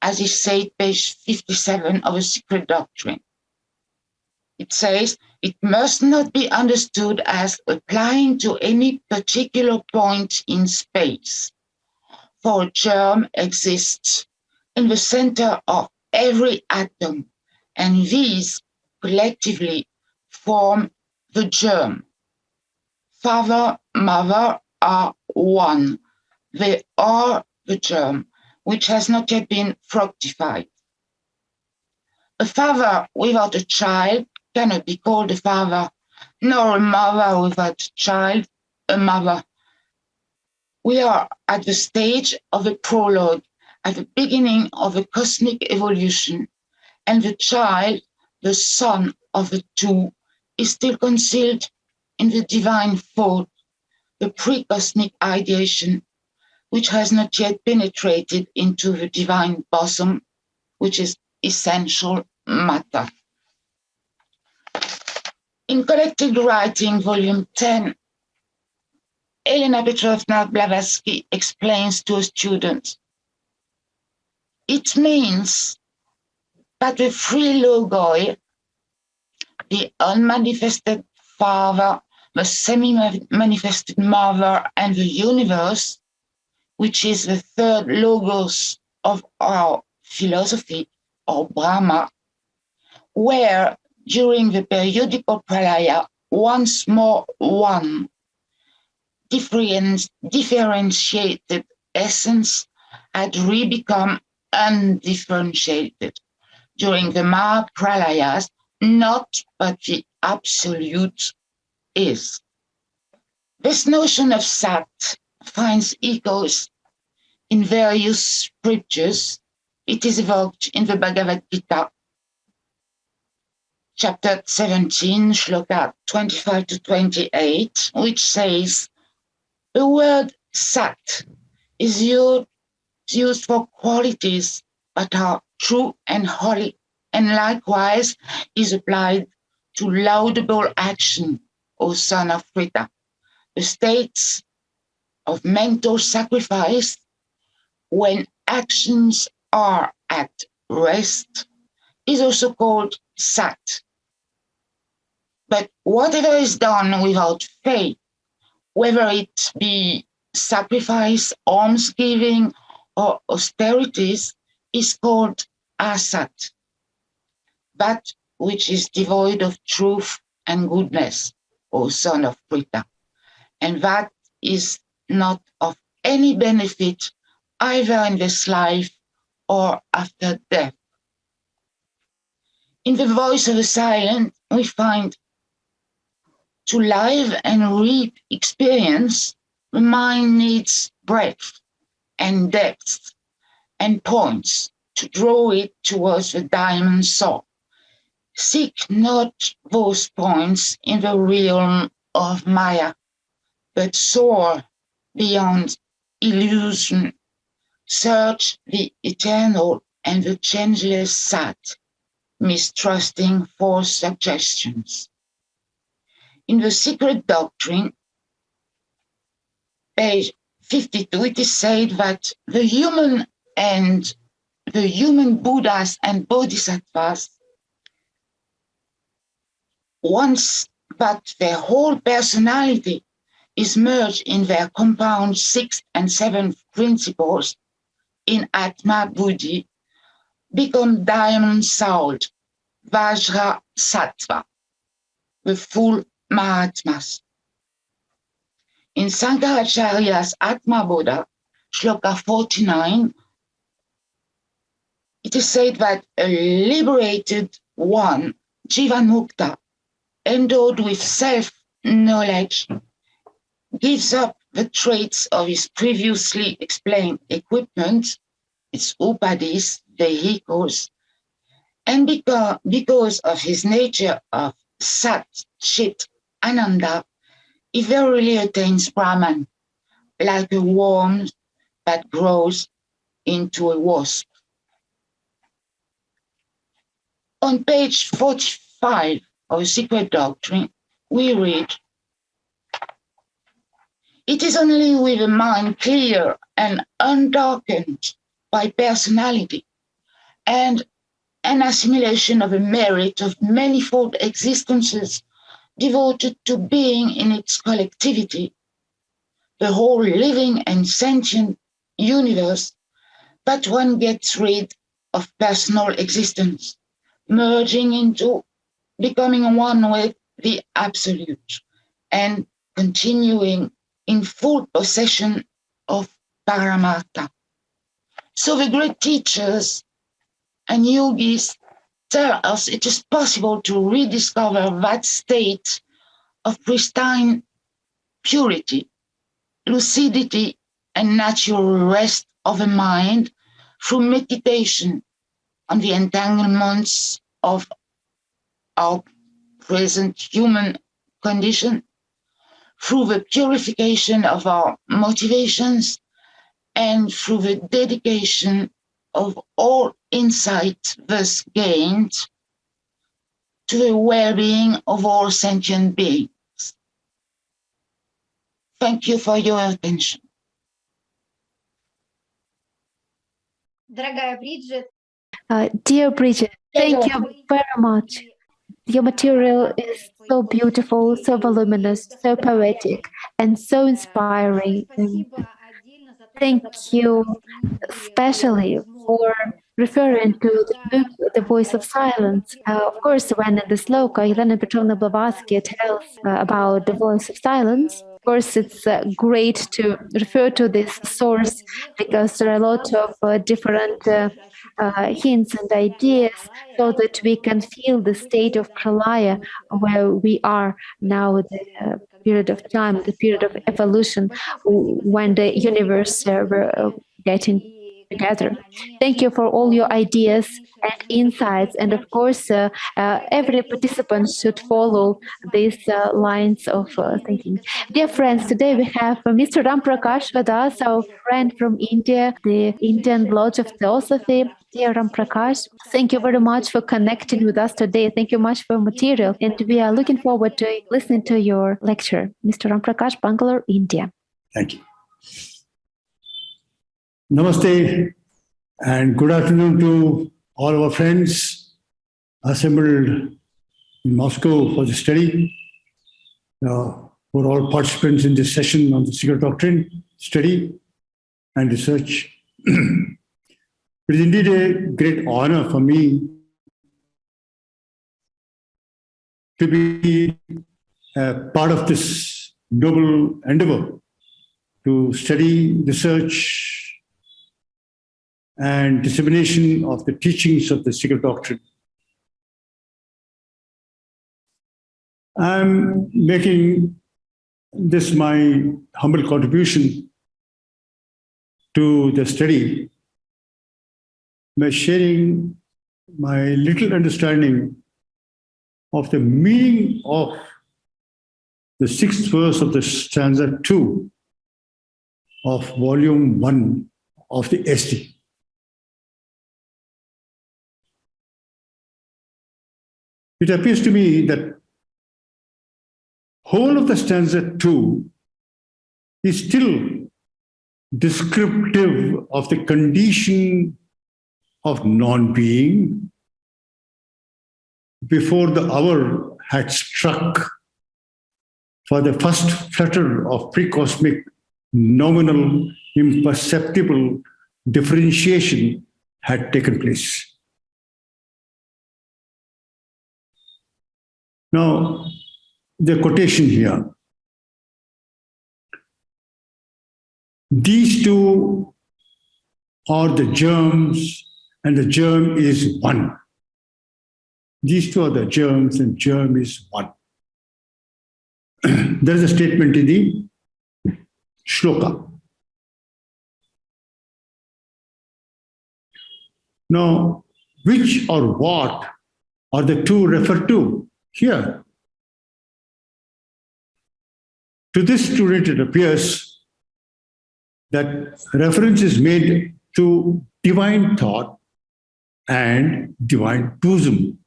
as is said page 57 of the Secret Doctrine. It says it must not be understood as applying to any particular point in space, for a germ exists in the center of every atom, and these collectively form the germ. Father, mother are one. They are the germ, which has not yet been fructified. A father without a child cannot be called a father, nor a mother without a child a mother. We are at the stage of a prologue, at the beginning of a cosmic evolution, and the child, the son of the two, is still concealed in the divine thought, the pre-cosmic ideation, which has not yet penetrated into the divine bosom, which is essential matter. In Collected Writing, Volume 10, Elena Petrovna Blavatsky explains to a student, it means that the free logoi, the unmanifested father, the semi-manifested mother, and the universe, which is the third logos of our philosophy, or Brahma, were, during the periodical pralaya, once more one, differentiated essence had re-become undifferentiated. During the Mahapralayas, not but the absolute is. This notion of Sat finds echoes in various scriptures. It is evoked in the Bhagavad Gita, chapter 17, Sloka 25 to 28, which says, the word Sat is used for qualities that are true and holy, and likewise is applied to laudable action O son of Prita. The states of mental sacrifice when actions are at rest is also called sat. But whatever is done without faith, whether it be sacrifice, almsgiving, or austerities, is called asat, that which is devoid of truth and goodness, O son of Prita, and that is not of any benefit either in this life or after death. In the voice of the silent, we find to live and reap experience, the mind needs breadth and depth and points to draw it towards the diamond soul. Seek not those points in the realm of Maya, but soar beyond illusion. Search the eternal and the changeless Sat, mistrusting false suggestions. In The Secret Doctrine, page 52, it is said that the human Buddhas and Bodhisattvas, once that their whole personality is merged in their compound sixth and seventh principles in Atma Buddhi, become diamond-souled Vajra Sattva, the full Mahatmas. In Sankaracharya's Atma Bodha, Sloka 49, it is said that a liberated one, Jivanmukta, endowed with self-knowledge, gives up the traits of his previously explained equipment, its upadis, vehicles, and because of his nature of Sat, Chit, Ananda, he verily attains Brahman, like a worm that grows into a wasp. On page 45 of The Secret Doctrine, we read, "It is only with a mind clear and undarkened by personality and an assimilation of a merit of manifold existences devoted to being in its collectivity, the whole living and sentient universe, that one gets rid of personal existence, merging into becoming one with the Absolute and continuing in full possession of Paramartha." So the great teachers and yogis tell us it is possible to rediscover that state of pristine purity, lucidity, and natural rest of the mind through meditation on the entanglements of our present human condition, through the purification of our motivations, and through the dedication of all insight thus gained to the well-being of all sentient beings. Thank you for your attention. Dear Brigitte, thank you very much. Your material is so beautiful, so voluminous, so poetic, and so inspiring. And thank you especially for referring to the book, The Voice of Silence. Of course, when in the Sloka, Elena Petrovna Blavatsky tells about the voice of silence, of course, it's great to refer to this source because there are a lot of different hints and ideas so that we can feel the state of pralaya where we are now, the period of time, the period of evolution when the universe were getting together. Thank you for all your ideas and insights. And of course, every participant should follow these lines of thinking. Dear friends, today we have Mr. Ram Prakash with us, our friend from India, the Indian Lodge of Theosophy. Dear Ram Prakash, thank you very much for connecting with us today. Thank you much for material. And we are looking forward to listening to your lecture. Mr. Ram Prakash, Bangalore, India. Thank you. Namaste and good afternoon to all our friends assembled in Moscow for the study, for all participants in this session on the Secret Doctrine, study and research. It is indeed a great honor for me to be part of this noble endeavor to study, research, and dissemination of the teachings of the Secret Doctrine. I'm making this my humble contribution to the study by sharing my little understanding of the meaning of the 6th verse of the stanza 2 of volume 1 of the SD. It appears to me that whole of the stanza 2 is still descriptive of the condition of non-being before the hour had struck for the first flutter of pre-cosmic nominal imperceptible differentiation had taken place. Now, the quotation here. These two are the germs, and the germ is one. These two are the germs, and germ is one. There is a statement in the Sloka. Now, which or what are the two referred to here? To this student, it appears that reference is made to divine thought and divine bosom.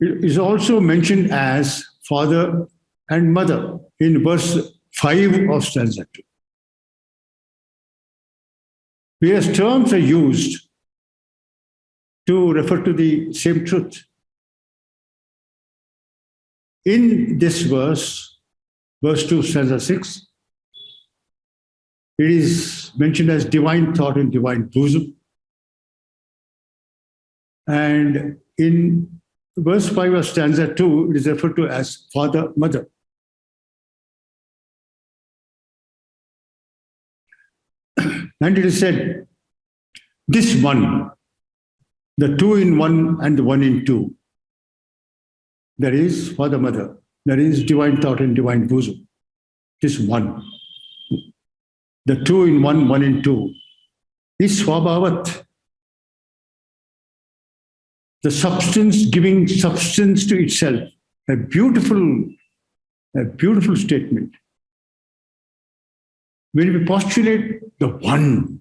It is also mentioned as father and mother in verse 5 of stanza 2. Various terms are used to refer to the same truth. In this verse 2, stanza 6, it is mentioned as divine thought and divine bosom. And in verse 5 of stanza 2, it is referred to as father, mother. And it is said, this one, the two in one and the one in two, that is father, mother, that is divine thought and divine bosom. This one, the two in one, one in two, is swabhavat, the substance giving substance to itself. A beautiful statement. When we postulate the one,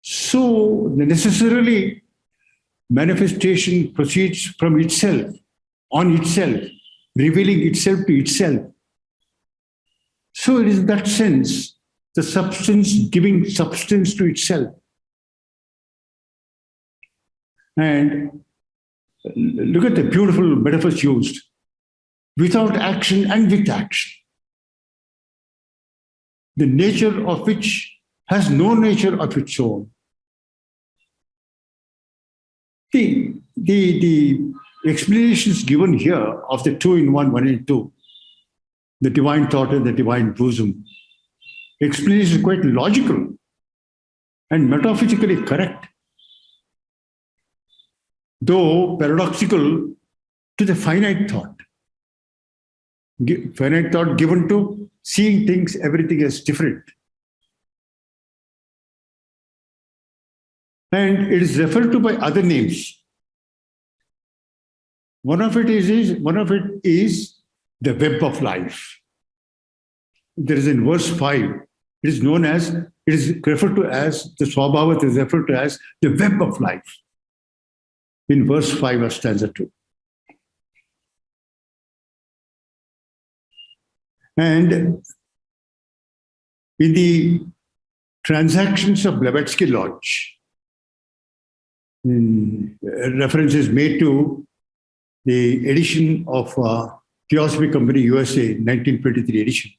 so necessarily manifestation proceeds from itself, on itself, revealing itself to itself. So it is in that sense, the substance giving substance to itself. And look at the beautiful metaphors used. Without action and with action. The nature of which has no nature of its own. The explanations given here of the two in one, one in two, the divine thought and the divine bosom, explanation is quite logical and metaphysically correct, though paradoxical to the finite thought. finite thought given to seeing things, everything as different. And it is referred to by other names. One of it is the web of life. There is in verse 5, it is referred to as, the Swabhavat is referred to as the web of life. In verse 5 of stanza 2. And in the transactions of Blavatsky Lodge, reference is made to the edition of Theosophy Company USA, 1923 edition.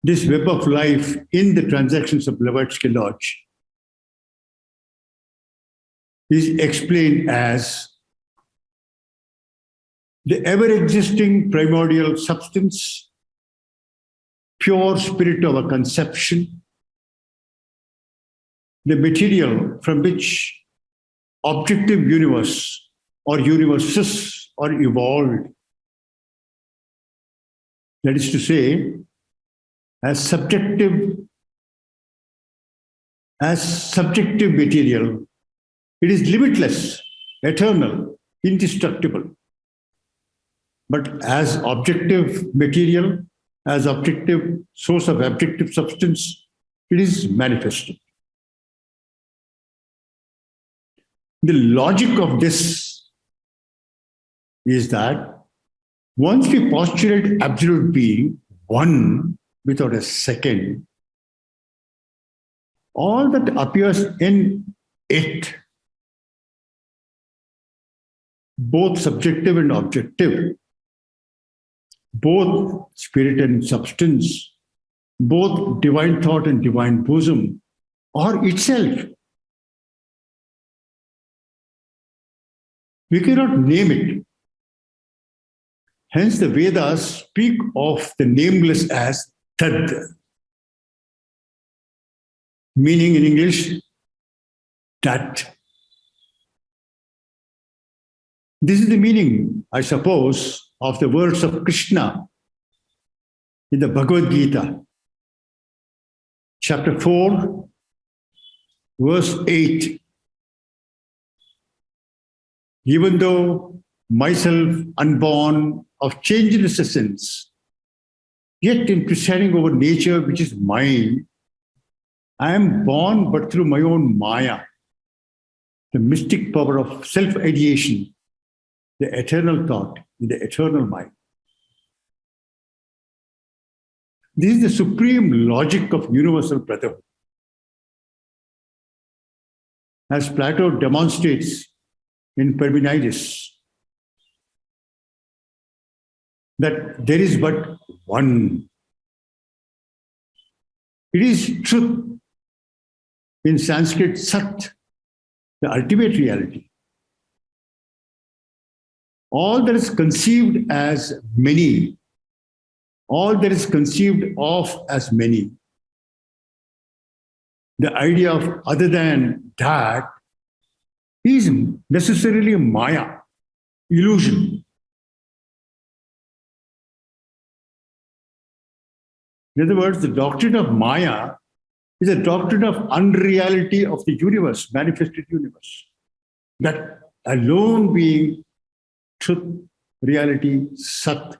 This web of life in the transactions of Blavatsky Lodge is explained as the ever-existing primordial substance, pure spirit of a conception, the material from which objective universe or universes are evolved. That is to say, as subjective material, it is limitless, eternal, indestructible. But as objective material, as objective source of objective substance, it is manifested. The logic of this is that once we postulate absolute being, one without a second, all that appears in it, both subjective and objective, both spirit and substance, both divine thought and divine bosom, are itself. We cannot name it. Hence, the Vedas speak of the nameless as Tad, meaning in English, that. This is the meaning, I suppose, of the words of Krishna in the Bhagavad Gita, chapter 4, verse 8. Even though myself unborn of changeless essence, yet in presiding over nature which is mine, I am born but through my own Maya, the mystic power of self-ideation, the eternal thought in the eternal mind. This is the supreme logic of universal brotherhood. As Plato demonstrates in Parmenides, that there is but one. It is truth. In Sanskrit, Sat, the ultimate reality. All that is conceived as many, all that is conceived of as many, the idea of other than that is necessarily Maya, illusion. In other words, the doctrine of Maya is a doctrine of unreality of the universe, manifested universe. That alone being truth, reality, Sat.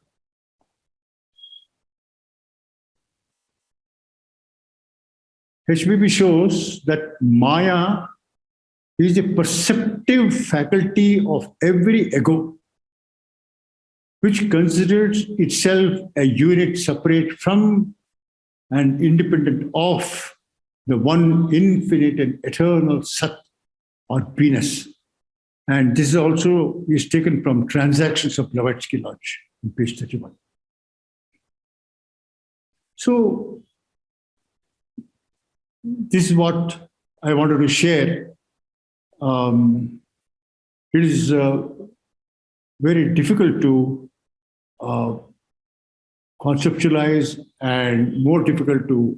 HBB shows that Maya is the perceptive faculty of every ego, which considers itself a unit separate from and independent of the one infinite and eternal Sat or Venus. And this also is taken from Transactions of Blavatsky Lodge, on page 31. So, this is what I wanted to share. It is very difficult to conceptualize and more difficult to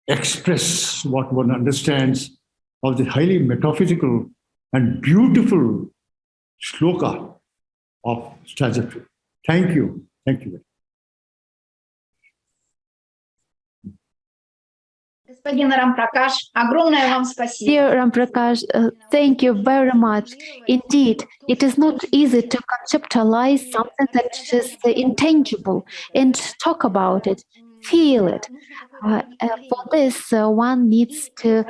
express what one understands of the highly metaphysical and beautiful Sloka of Stanza 2. Thank you. Thank you. Господин Рампракаш, огромное вам спасибо. Dear Ramprakash, thank you very much. Indeed, it is not easy to conceptualize something that is intangible and talk about it, feel it. For this, one needs to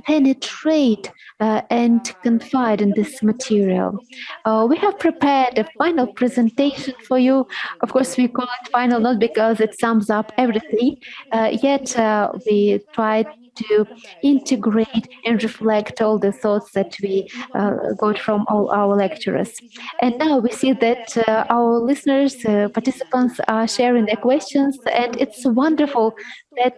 penetrate and confide in this material. We have prepared a final presentation for you. Of course, we call it final not because it sums up everything, yet we try to integrate and reflect all the thoughts that we got from all our lecturers. And now we see that our listeners, participants are sharing their questions, and it's wonderful that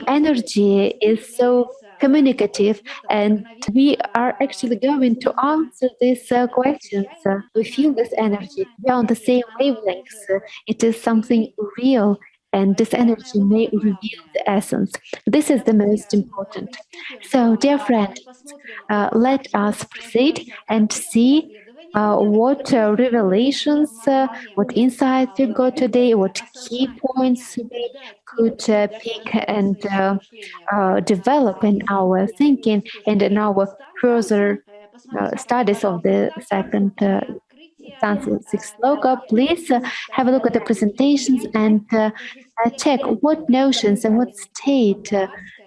energy is so communicative, and we are actually going to answer these questions. We feel this energy. We are on the same wavelengths. It is something real, and this energy may reveal the essence. This is the most important. So, dear friend, let us proceed and see what revelations, what insights we got today, what key points we could pick and develop in our thinking and in our further studies of the second Stanza 6 Sloka. Please have a look at the presentations and check what notions and what state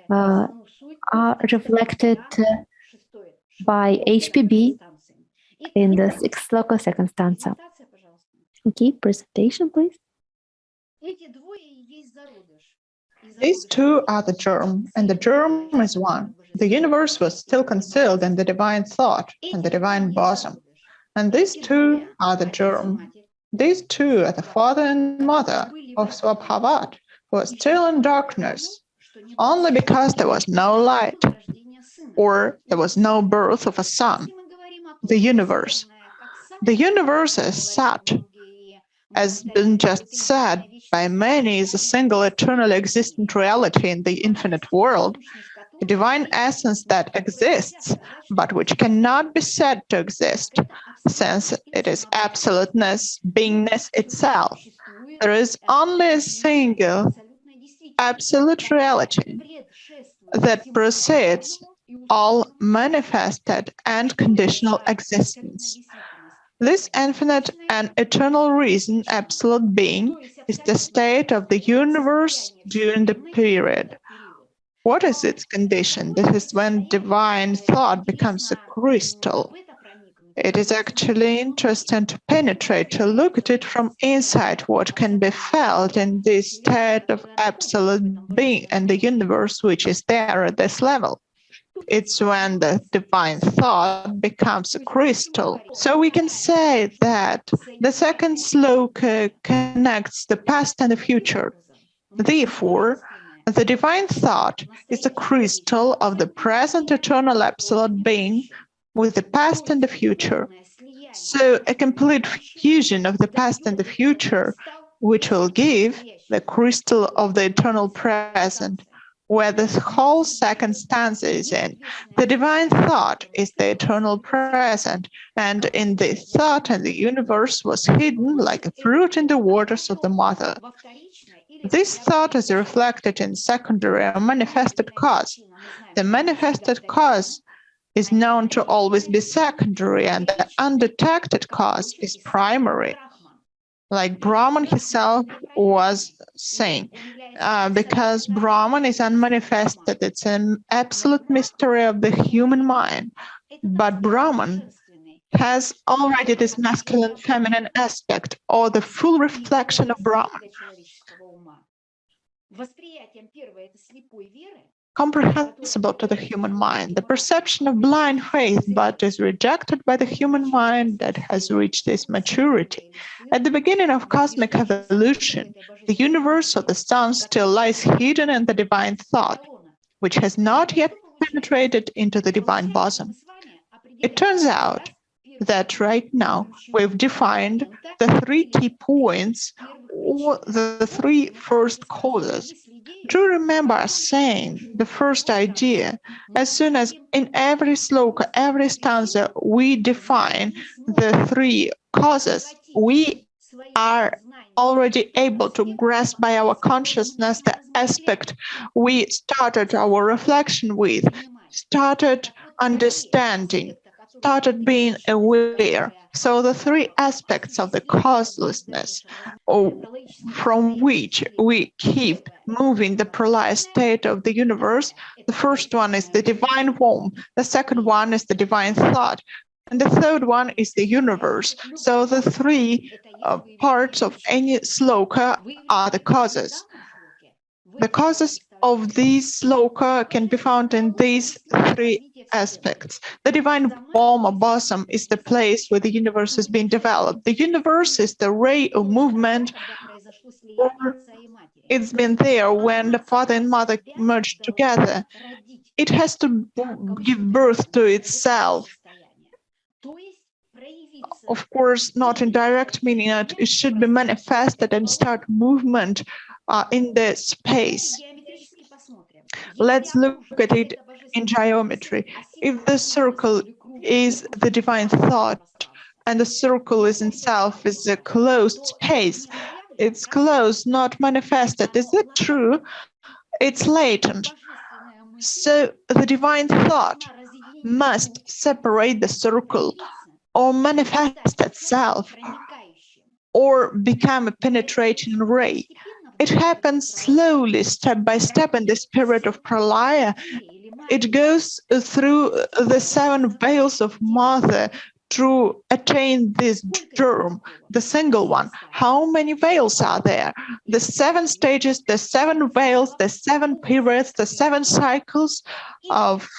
are reflected by HPB in the 6th Sloka, second stanza. Okay, presentation, please. These two are the germ, and the germ is one. The universe was still concealed in the divine thought and the divine bosom. And these two are the germ. These two are the father and mother of Swabhavat, who are still in darkness, only because there was no light, or there was no birth of a son, the universe. The universe as such, as been just said by many, is a single eternally existent reality in the infinite world, a divine essence that exists, but which cannot be said to exist, since it is absoluteness, beingness itself. There is only a single, absolute reality that precedes all manifested and conditional existence. This infinite and eternal reason, absolute being, is the state of the universe during the period. What is its condition? This is when divine thought becomes a crystal. It is actually interesting to penetrate, to look at it from inside, what can be felt in this state of absolute being and the universe which is there at this level. It's when the divine thought becomes a crystal. So we can say that the second sloka connects the past and the future. Therefore, the divine thought is the crystal of the present eternal absolute being with the past and the future. So a complete fusion of the past and the future, which will give the crystal of the eternal present, where the whole second stanza is in. The divine thought is the eternal present, and in this thought and the universe was hidden like a fruit in the waters of the mother. This thought is reflected in secondary or manifested cause. The manifested cause is known to always be secondary, and the undetected cause is primary. Like Brahman himself was saying, because Brahman is unmanifested, it's an absolute mystery of the human mind. But Brahman has already this masculine feminine aspect, or the full reflection of Brahman. Comprehensible to the human mind, the perception of blind faith, but is rejected by the human mind that has reached this maturity. At the beginning of cosmic evolution, the universe of the sun still lies hidden in the divine thought, which has not yet penetrated into the divine bosom. It turns out that right now we've defined the three key points, or the three first causes. Do you remember us saying the first idea? As soon as in every sloka, every stanza, we define the three causes, we are already able to grasp by our consciousness the aspect we started our reflection with, started understanding, started being aware. So the three aspects of the causelessness, from which we keep moving the prolaya state of the universe, the first one is the divine form, the second one is the divine thought, and the third one is the universe. So the three parts of any sloka are the causes. The causes of these sloka can be found in these three aspects. The divine form or bosom is the place where the universe is being developed. The universe is the ray of movement, or it's been there when the father and mother merged together. It has to give birth to itself. Of course, not in direct meaning that it should be manifested and start movement in the space. Let's look at it in geometry. If the circle is the divine thought and the circle is itself is a closed space, it's closed, not manifested. Is that true? It's latent. So the divine thought must separate the circle or manifest itself or become a penetrating ray. It happens slowly, step by step in the spirit of pralaya. It goes through the seven veils of mother to attain this germ, the single one. How many veils are there? The seven stages, the seven veils, the seven periods, the seven cycles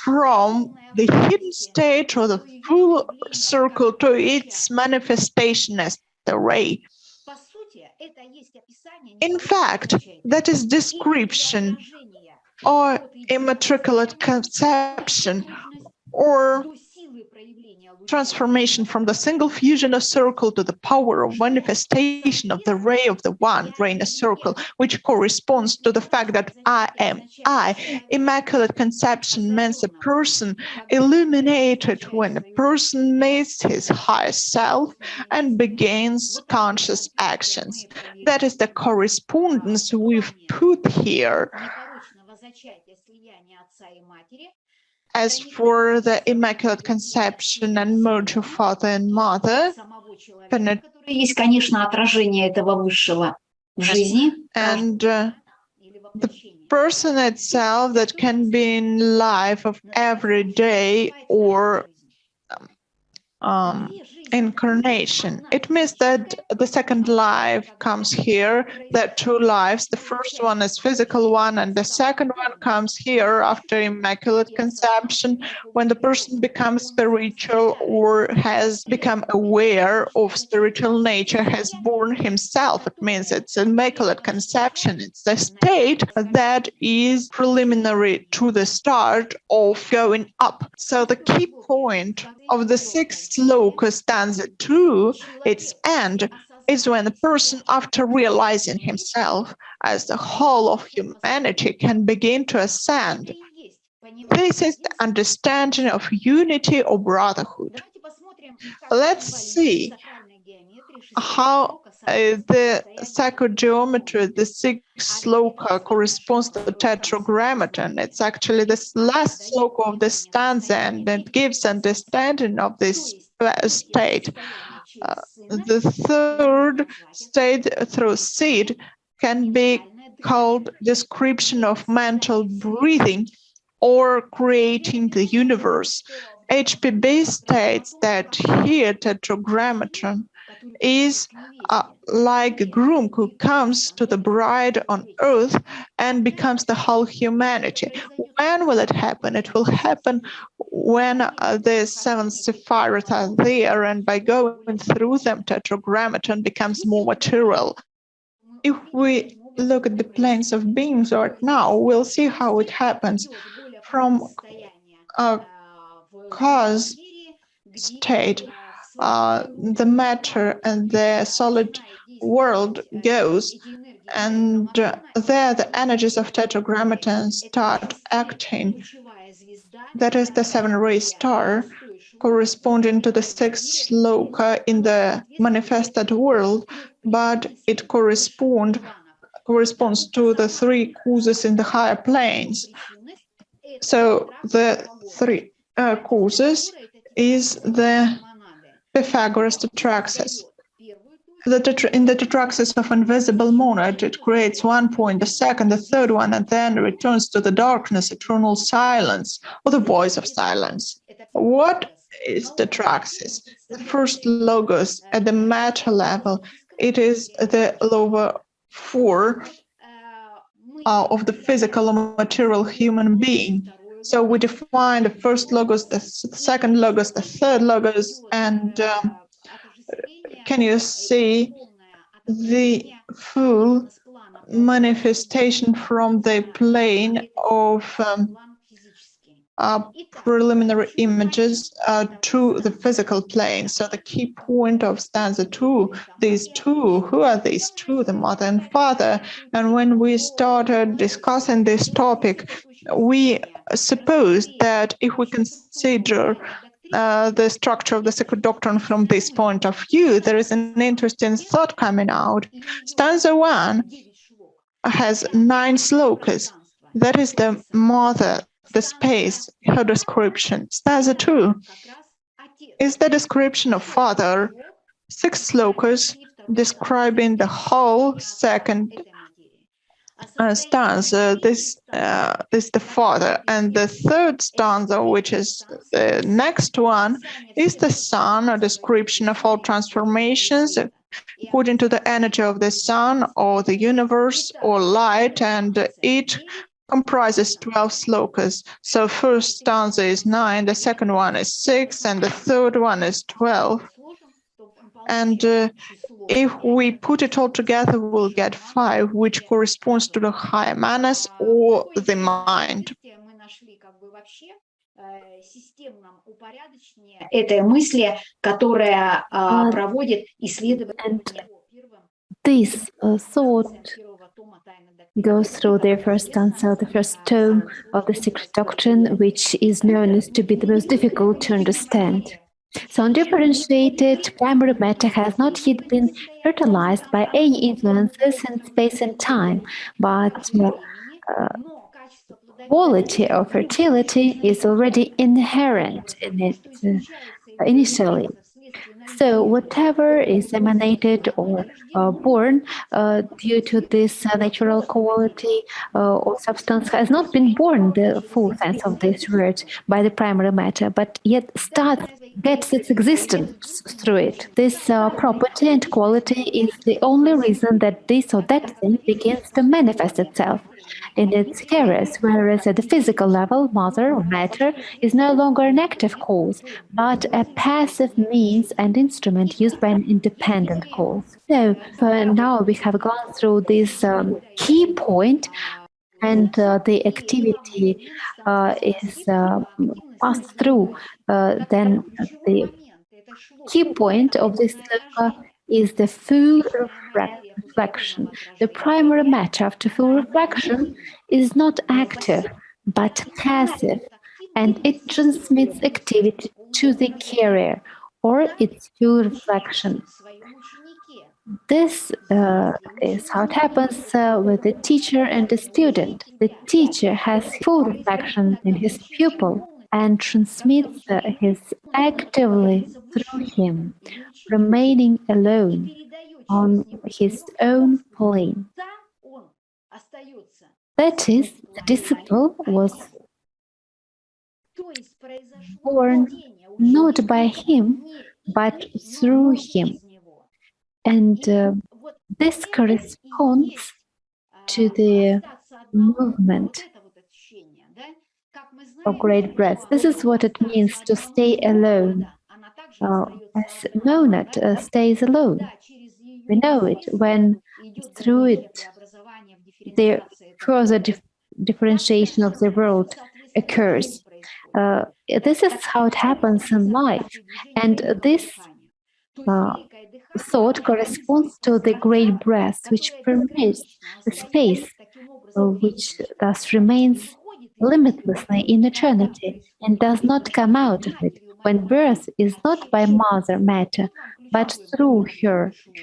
from the hidden state or the full circle to its manifestation as the ray. In fact, that is description or immatriculate conception or transformation from the single fusion of circle to the power of manifestation of the ray of the one ray in a circle, which corresponds to the fact that I am I. Immaculate conception means a person illuminated when a person meets his higher self and begins conscious actions. That is the correspondence we've put here. As for the Immaculate Conception and merge of Father and Mother, Есть, конечно, отражение этого высшего в жизни. And the person itself that can be in life of every day or incarnation. It means that the second life comes here. There are two lives. The first one is physical one, and the second one comes here after Immaculate Conception, when the person becomes spiritual or has become aware of spiritual nature, has born himself. It means it's Immaculate Conception. It's the state that is preliminary to the start of going up. So the key point of the sixth sloka, stanza 2, its end, is when the person, after realizing himself as the whole of humanity, can begin to ascend. This is the understanding of unity or brotherhood. Let's see how the psychogeometry, the sixth sloka, corresponds to the tetragrammaton. It's actually the last sloka of the stanza, and it gives understanding of this state. The third state through seed can be called description of mental breathing or creating the universe. HPB states that here tetragrammaton is like a groom who comes to the bride on earth and becomes the whole humanity. When will it happen? It will happen when the seven sephiroth are there, and by going through them, tetragrammaton becomes more material. If we look at the planes of beings right now, we'll see how it happens from a cause state. The matter and the solid world goes And there the energies of tetragrammaton start acting. That is the seven-ray star corresponding to the sixth sloka in the manifested world, but it corresponds to the three causes in the higher planes. So the three causes is the Pythagoras tetraxis. In the tetraxis of invisible monad, it creates 1 point, the second, the third one, and then returns to the darkness, eternal silence, or the voice of silence. What is tetraxis? The first logos at the matter level, it is the lower four of the physical or material human being. So we define the first logos, the second logos, the third logos, and can you see the full manifestation from the plane of preliminary images to the physical plane. So the key point of stanza 2, these two, who are these two? The mother and father. And when we started discussing this topic, we supposed that if we consider the structure of the secret doctrine from this point of view, there is an interesting thought coming out. Stanza 1 has 9 slokas. That is the mother, the space, her description. Stanza 2 is the description of father. 6 slokas describing the whole second stanza. This is the father, and the third stanza, which is the next one, is the sun, a description of all transformations according to the energy of the sun or the universe or light, and it comprises 12 slokas. So first stanza is 9, the second one is 6, and the third one is 12. And if we put it all together, we'll get 5, which corresponds to the higher manas or the mind. Этой мысли, которая проводит исследование. This thought goes through the first stanza, the first tome of the Secret Doctrine, which is known as to be the most difficult to understand. So undifferentiated primary matter has not yet been fertilized by any influences in space and time, but quality of fertility is already inherent in it initially. So whatever is emanated or born due to this natural quality or substance has not been born, the full sense of this word, by the primary matter, but yet gets its existence through it. This property and quality is the only reason that this or that thing begins to manifest itself in its carriers, whereas at the physical level, matter or matter is no longer an active cause, but a passive means and instrument used by an independent cause. So for now we have gone through this key point, and the activity is passed through. Then the key point of this is the full reflection. The primary matter after full reflection is not active, but passive, and it transmits activity to the carrier, or its full reflection. This is how it happens with the teacher and the student. The teacher has full reflection in his pupil and transmits his actively through him, remaining alone on his own plane. That is, the disciple was born not by him, but through him. And this corresponds to the movement of great breath. This is what it means to stay alone. As monad stays alone. We know it when through it the further differentiation of the world occurs. This is how it happens in life, and this thought corresponds to the great breath, which permits the space, which thus remains limitlessly in eternity and does not come out of it when birth is not by mother matter, but through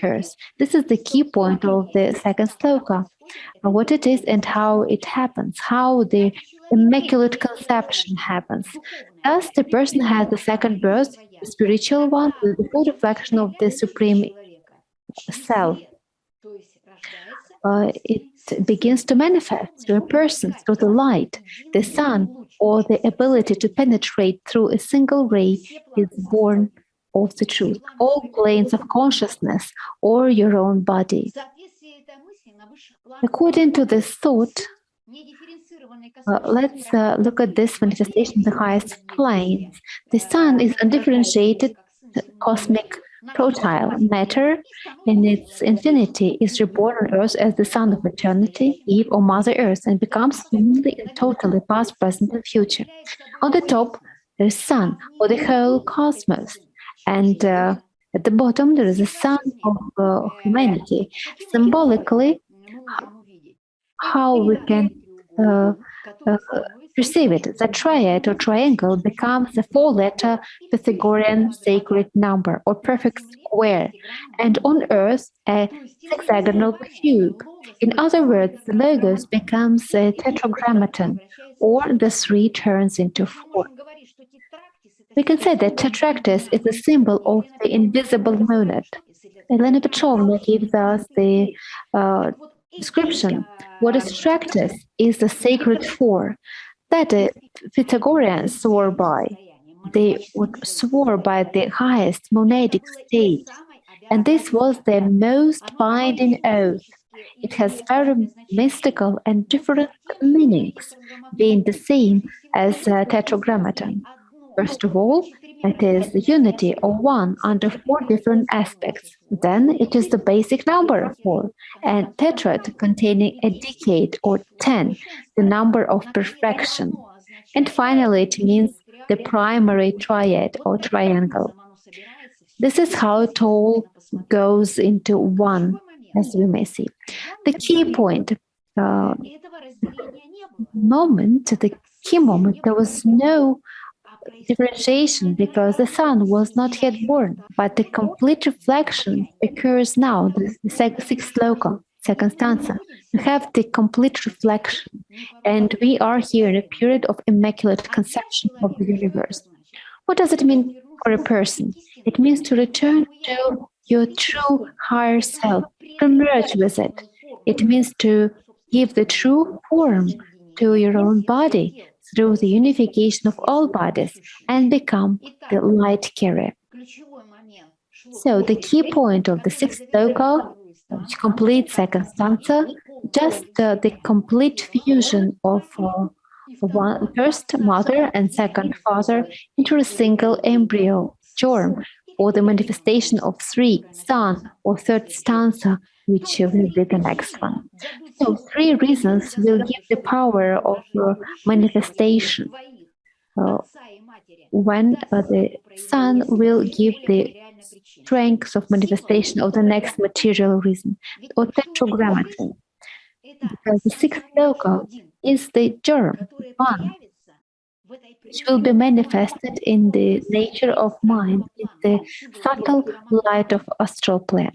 hers. This is the key point of the second sloka, what it is and how it happens, how the immaculate conception happens. Thus, the person has the second birth, the spiritual one, with the full reflection of the Supreme Self. It begins to manifest through a person, through the light. The sun, or the ability to penetrate through a single ray, is born of the truth. All planes of consciousness, or your own body. According to this thought, let's look at this manifestation in the highest planes. The sun is undifferentiated cosmic protile matter, in its infinity is reborn on earth as the son of eternity, Eve or Mother Earth, and becomes humanly and totally past, present, and future. On the top, there is sun, or the whole cosmos, and at the bottom there is a sun of humanity. Symbolically, how we can perceive it. The triad or triangle becomes a four-letter Pythagorean sacred number or perfect square, and on earth a hexagonal cube. In other words, the logos becomes a tetragrammaton, or the three turns into four. We can say that tetractys is a symbol of the invisible monad. Elena Petrovna gives us the description. What is tetractys is the sacred four that the Pythagoreans swore by. They would swore by the highest monadic state, and this was their most binding oath. It has very mystical and different meanings, being the same as tetragrammaton. First of all, it is the unity or one under four different aspects. Then it is the basic number 4, and tetrad containing a decade or 10, the number of perfection. And finally, it means the primary triad or triangle. This is how it all goes into one, as we may see. The key point, the key moment, there was no differentiation because the sun was not yet born, but the complete reflection occurs now, the sixth sloka, second stanza. We have the complete reflection, and we are here in a period of immaculate conception of the universe. What does it mean for a person? It means to return to your true higher self, to merge with it. It means to give the true form to your own body through the unification of all bodies and become the light carrier. So the key point of the sixth sloka, which completes second stanza, just the complete fusion of one first mother and second father into a single embryo, germ, or the manifestation of three, son, or third stanza, which will be the next one. So 3 reasons will give the power of manifestation. When the sun will give the strength of manifestation of the next material reason, or tetragrammaton. Because the sixth sloka is the germ, one, which will be manifested in the nature of mind, in the subtle light of astral plane,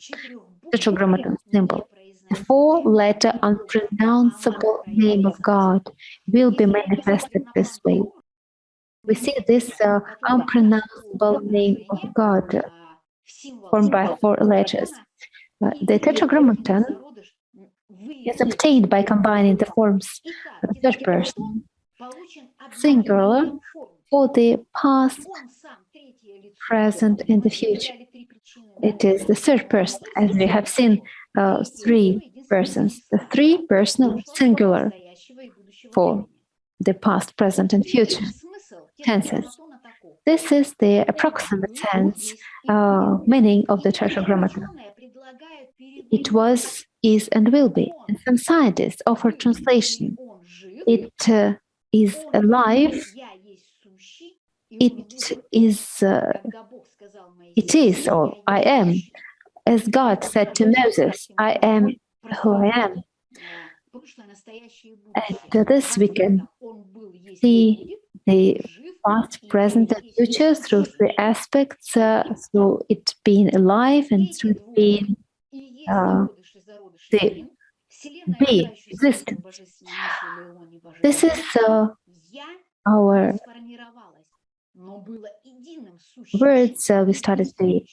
tetragrammaton symbol. The 4-letter unpronounceable name of God will be manifested this way. We see this unpronounceable name of God formed by 4 letters. The tetragrammaton is obtained by combining the forms of the third person, singular, for the past, present, and the future. It is the third person, as we have seen 3 persons, the 3 personal singular for the past, present, and future tenses. This is the approximate sense meaning of the tetragrammaton. It was, is, and will be. And some scientists offer translation. It is alive. It is it is, or I am. As God said to Moses, I am who I am. And to this we can see the past, present, and future through the aspects, through it being alive and through it being the being, existence. This is our words we started today.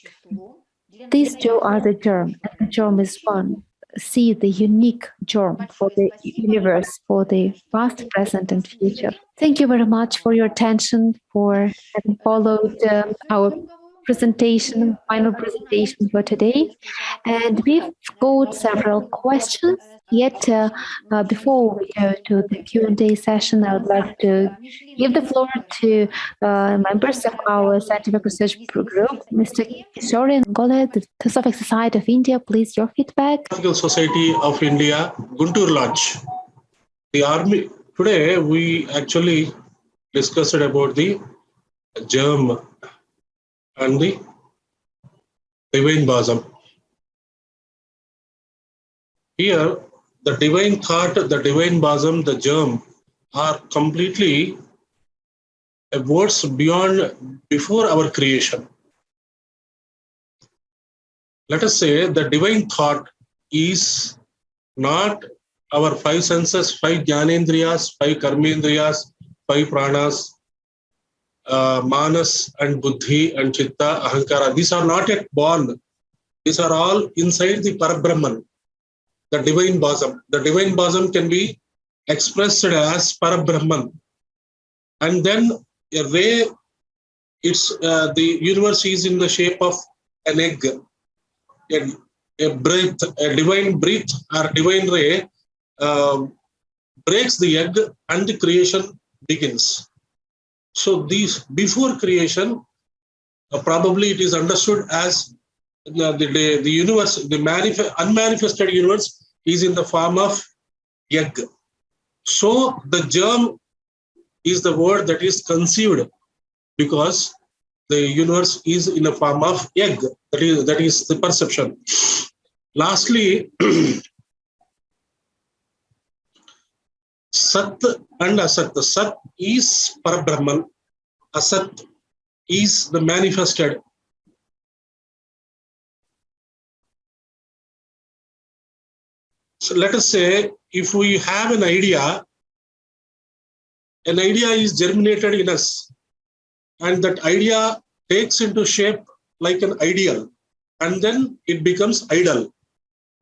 These two are the germ, and the germ is one. See the unique germ for the universe, for the past, present, and future. Thank you very much for your attention, for having followed our presentation, final presentation for today. And we've got several questions. Yet, before we go to the Q&A session, I would like to give the floor to members of our scientific research group, Mr. Kishore and Gole, the Theosophical Society of India. Please, your feedback. Theosophical Society of India, Guntur Lodge. The army. Today, we actually discussed about the germ and the divine bosom. Here, the divine thought, the divine bosom, the germ are completely words before our creation. Let us say the divine thought is not our five senses, five jnanendriyas, five karmendriyas, five pranas, manas and buddhi and chitta, ahankara. These are not yet born. These are all inside the Parabrahman, the divine bosom. The divine bosom can be expressed as Parabrahman. And then a ray, the universe is in the shape of an egg. A breath, a divine breath or divine ray breaks the egg and the creation begins. So these before creation, probably it is understood as the universe, the unmanifested universe is in the form of egg. So the germ is the word that is conceived because the universe is in a form of egg. That is the perception. Lastly, Sat and Asat. Sat is Parabrahman. Asat is the manifested. So let us say if we have an idea is germinated in us, and that idea takes into shape like an ideal, and then it becomes idol.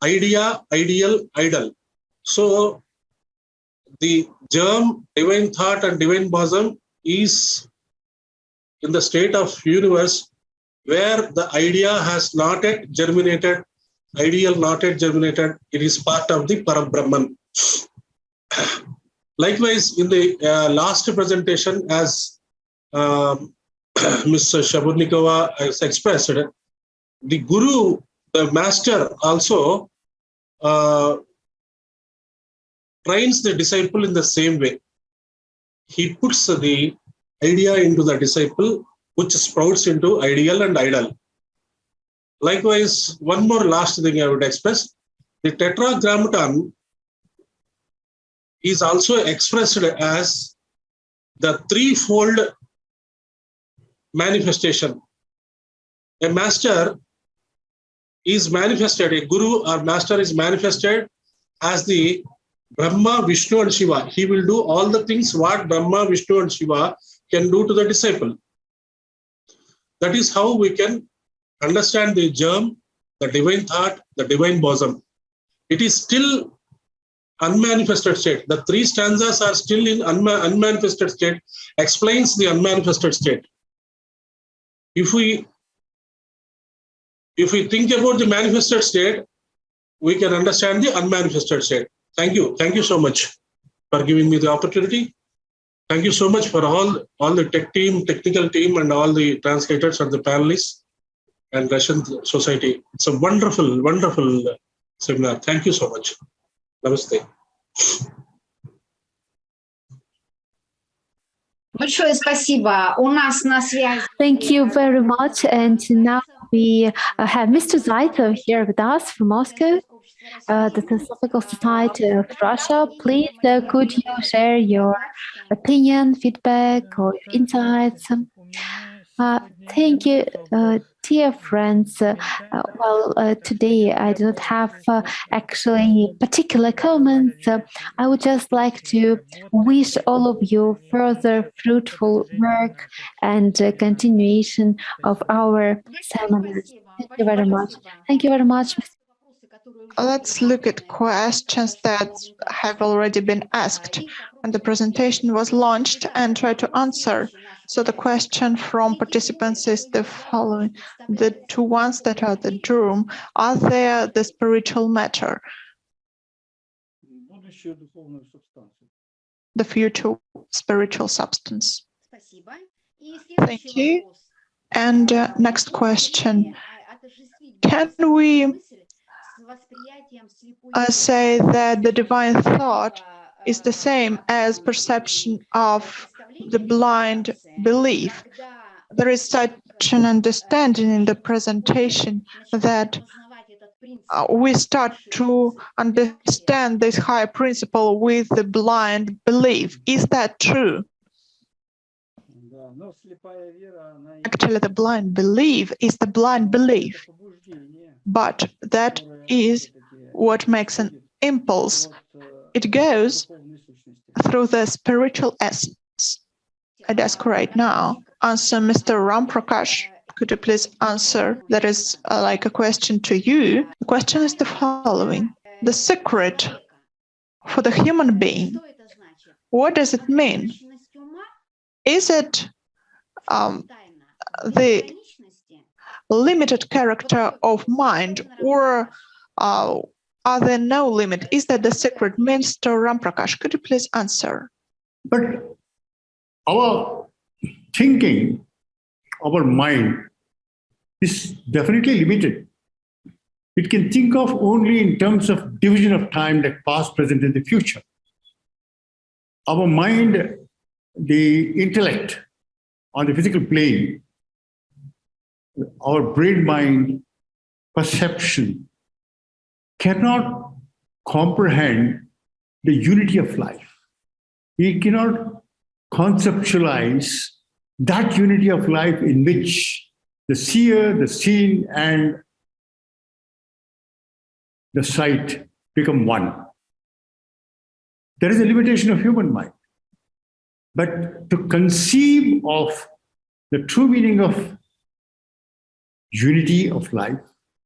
Idea, ideal, idol. So the germ, divine thought and divine bosom is in the state of universe where the idea has not yet germinated, ideal not yet germinated, it is part of the Parabrahman. Likewise, in the last presentation, as Ms. Shabudnikova has expressed, the Guru, the Master also trains the disciple in the same way. He puts the idea into the disciple, which sprouts into ideal and idol. Likewise, one more last thing I would express, the tetragrammaton is also expressed as the threefold manifestation. A master is manifested, a guru or master is manifested as the Brahma, Vishnu and Shiva. He will do all the things what Brahma, Vishnu and Shiva can do to the disciple. That is how we can understand the germ, the divine thought, the divine bosom. It is still unmanifested state. The three stanzas are still in unmanifested state, explains the unmanifested state. If we think about the manifested state, we can understand the unmanifested state. Thank you. Thank you so much for giving me the opportunity. Thank you so much for all the technical team and all the translators and the panelists and Russian Society. It's a wonderful, wonderful seminar. Thank you so much. Namaste. Большое спасибо. У нас на связи. Thank you very much. And now we have Mr. Zaitov here with us from Moscow, the Theosophical Society of Russia. Please, could you share your opinion, feedback, or insights? Thank you, dear friends. Today I do not have actually particular comments. I would just like to wish all of you further fruitful work and continuation of our seminars. Thank you very much. Thank you very much. Let's look at questions that have already been asked when the presentation was launched and try to answer. So the question from participants is the following. The two ones that are the Germ, are they the spiritual matter? The future spiritual substance. Thank you. And next question. Can we say that the divine thought is the same as perception of the blind belief? There is such an understanding in the presentation that we start to understand this higher principle with the blind belief. Is that true? Actually, the blind belief is the blind belief, but that is what makes an impulse. It goes through the spiritual essence. I'd ask right now, answer Mr. Ram Prakash. Could you please answer? That is like a question to you. The question is the following. The secret for the human being, what does it mean? Is it the limited character of mind, or are there no limit? Is that the secret? Mr. Ramprakash, could you please answer? But our thinking, our mind is definitely limited. It can think of only in terms of division of time, like past, present, and the future. Our mind, the intellect on the physical plane, our brain-mind perception cannot comprehend the unity of life. We cannot conceptualize that unity of life in which the seer, the seen, and the sight become one. There is a limitation of human mind. But to conceive of the true meaning of unity of life,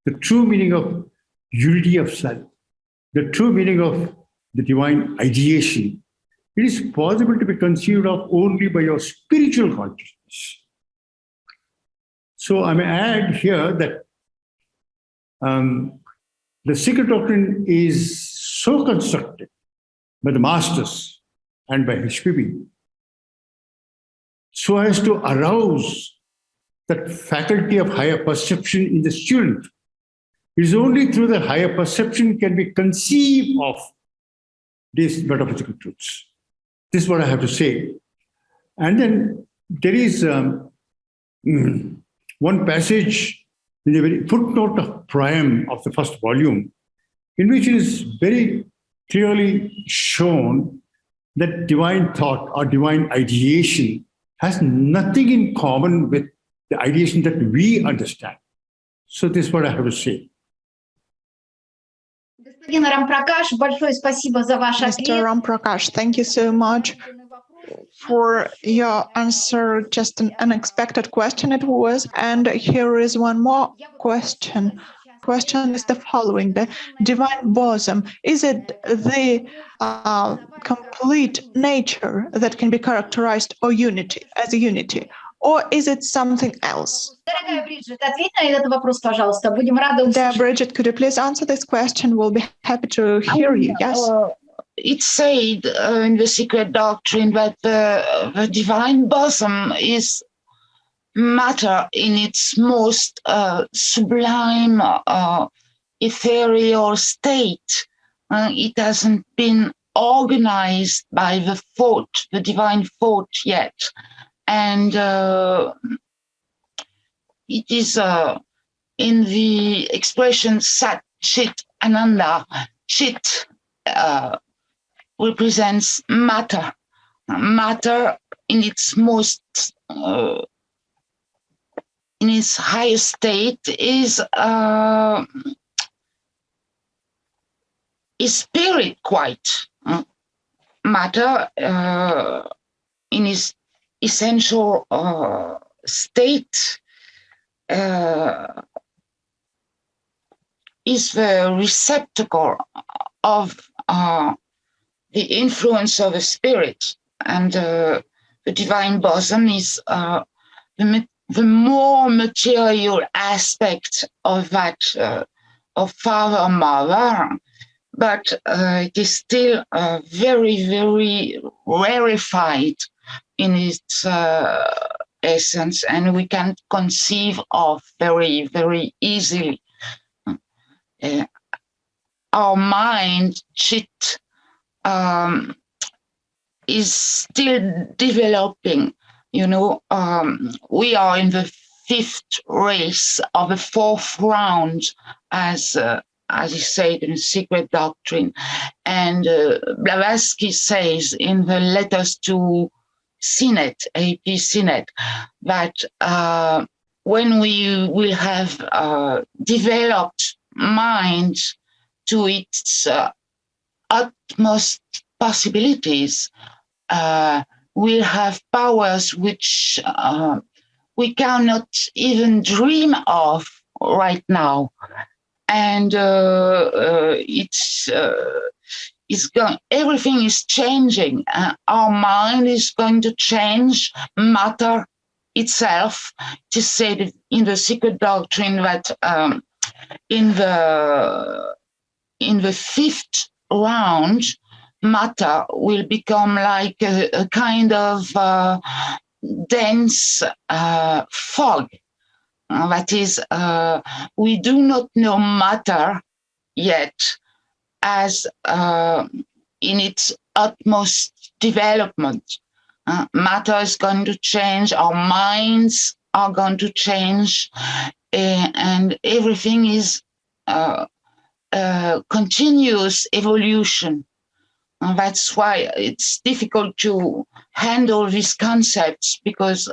the true meaning of unity of self, the true meaning of the divine ideation, it is possible to be conceived of only by your spiritual consciousness. So I may add here that the secret doctrine is so constructed by the masters and by HPB so as to arouse that faculty of higher perception in the student. It is only through the higher perception can be conceived of these metaphysical truths. This is what I have to say. And then there is one passage in the very footnote of Priam of the first volume, in which it is very clearly shown that divine thought or divine ideation has nothing in common with the ideation that we understand. So this is what I have to say. Господин Рампракаш, большое спасибо за ваш Mr. ответ. Ramprakash, thank you so much for your answer. Just an unexpected question it was. And here is one more question. Question is the following. The divine bosom, is it the complete nature that can be characterized or unity, as a unity? Or is it something else? Дорогая Бриджит, ответь на этот вопрос, пожалуйста. Будем рады Dear услышать. Brigitte, could you please answer this question? We'll be happy to hear you. Yes. It's said in the secret doctrine that the divine bosom is matter in its most sublime, ethereal state. It hasn't been organized by the thought, the divine thought yet. And it is in the expression Sat Chit Ananda. Chit represents matter. Matter in its most, in its highest state is spirit quite. Matter in its essential state is the receptacle of the influence of the spirit, and the divine bosom is the more material aspect of that of father or mother, but it is still very, very rarefied in its essence, and we can conceive of very, very easily. Our mind, chit, is still developing. You know, we are in the fifth race of the fourth round, as he said in Secret Doctrine. And Blavatsky says in the letters to Synod, AP Synod, that when we will have developed mind to its utmost possibilities, we'll have powers which we cannot even dream of right now. And everything is changing. Our mind is going to change, matter itself. It is said in the Secret Doctrine that in the fifth round, matter will become like a kind of dense fog. That is, we do not know matter yet as in its utmost development. Matter is going to change, our minds are going to change, and everything is continuous evolution. That's why it's difficult to handle these concepts, because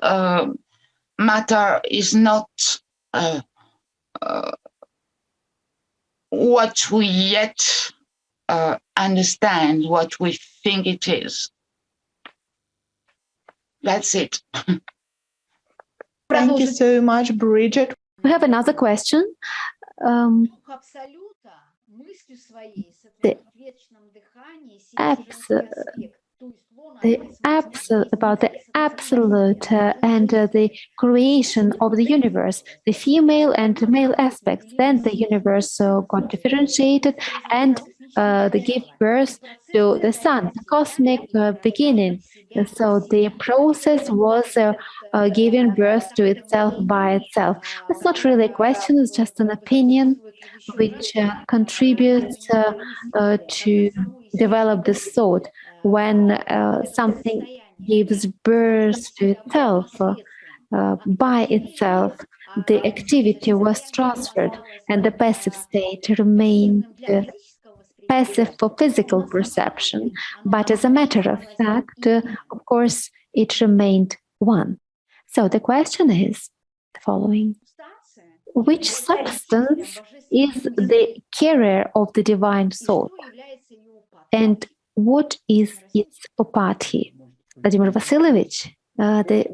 matter is not what we yet understand, what we think it is. That's it. Thank you so much, Brigitte. We have another question. About the absolute and the creation of the universe, the female and male aspects. Then the universe got differentiated, and they gave birth to the sun, the cosmic beginning. So the process was giving birth to itself by itself. It's not really a question, it's just an opinion which contributes to develop this thought. When something gives birth to itself by itself, the activity was transferred, and the passive state remained passive for physical perception. But as a matter of fact, of course, it remained one. So the question is the following: which substance is the carrier of the divine thought, and what is its upadhi? Vladimir Vasilyevich, the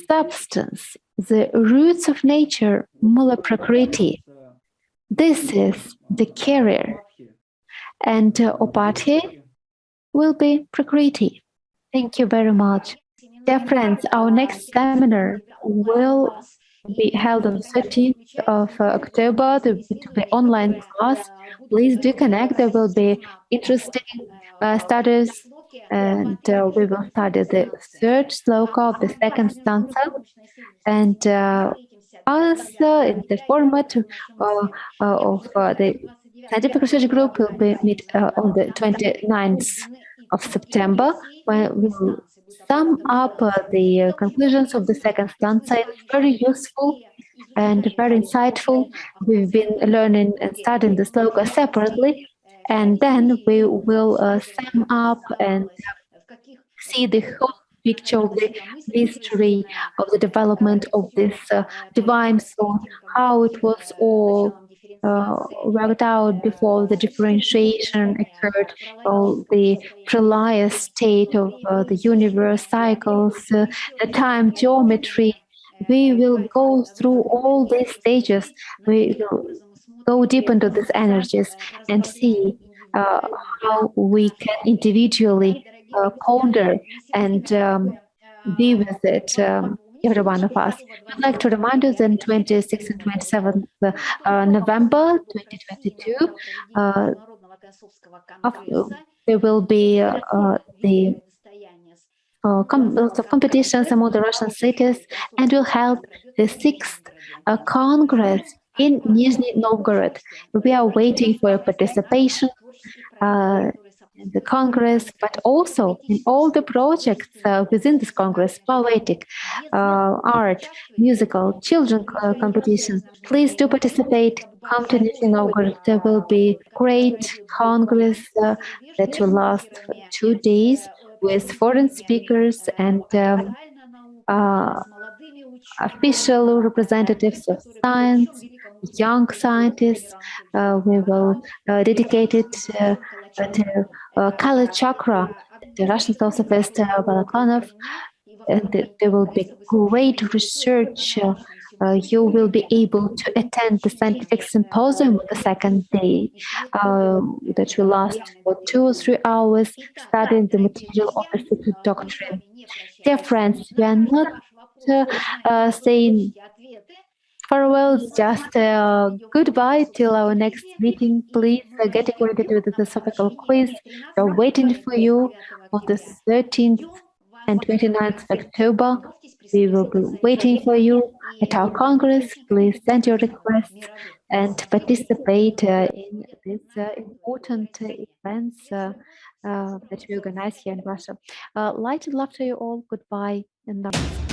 substance, the roots of nature, mula prakriti. This is the carrier, and upadhi will be prakriti. Thank you very much. Dear friends, our next seminar will be held on 13th of October, the online class. Please do connect. There will be interesting studies, and we will study the third sloka of the second stanza, and also in the format of the Scientific research group will meet on the 29th of September, when we will sum up the conclusions of the second stanza. It's very useful and very insightful. We've been learning and studying the Sloka separately, and then we will sum up and see the whole picture of the history of the development of this divine thought, how it was all worked out before the differentiation occurred, the prelaya state of the universe cycles, the time geometry. We will go through all these stages. We will go deep into these energies and see how we can individually ponder and be with it, every one of us. I'd like to remind you that 26th and 27th November 2022, there will be the lots of competitions among the Russian cities, and will held the 6th Congress in Nizhny Novgorod. We are waiting for your participation in the Congress, but also in all the projects within this Congress, poetic, art, musical, children competition. Please do participate. Come to Nizhny Novgorod. There will be great Congress that will last for 2 days with foreign speakers and official representatives of science, young scientists. We will dedicate it to Kalachakra, the Russian Theosophist Balakanov, and there will be great research. You will be able to attend the scientific symposium the second day that will last for 2 or 3 hours, studying the material of the secret doctrine. Dear friends, we are not saying farewell, just goodbye till our next meeting. Please get acquainted with the Theosophical quiz. We're waiting for you on the 13th and 29th of October. We will be waiting for you at our Congress. Please send your requests and participate in these important events that we organize here in Russia. Light and love to you all. Goodbye and namaste.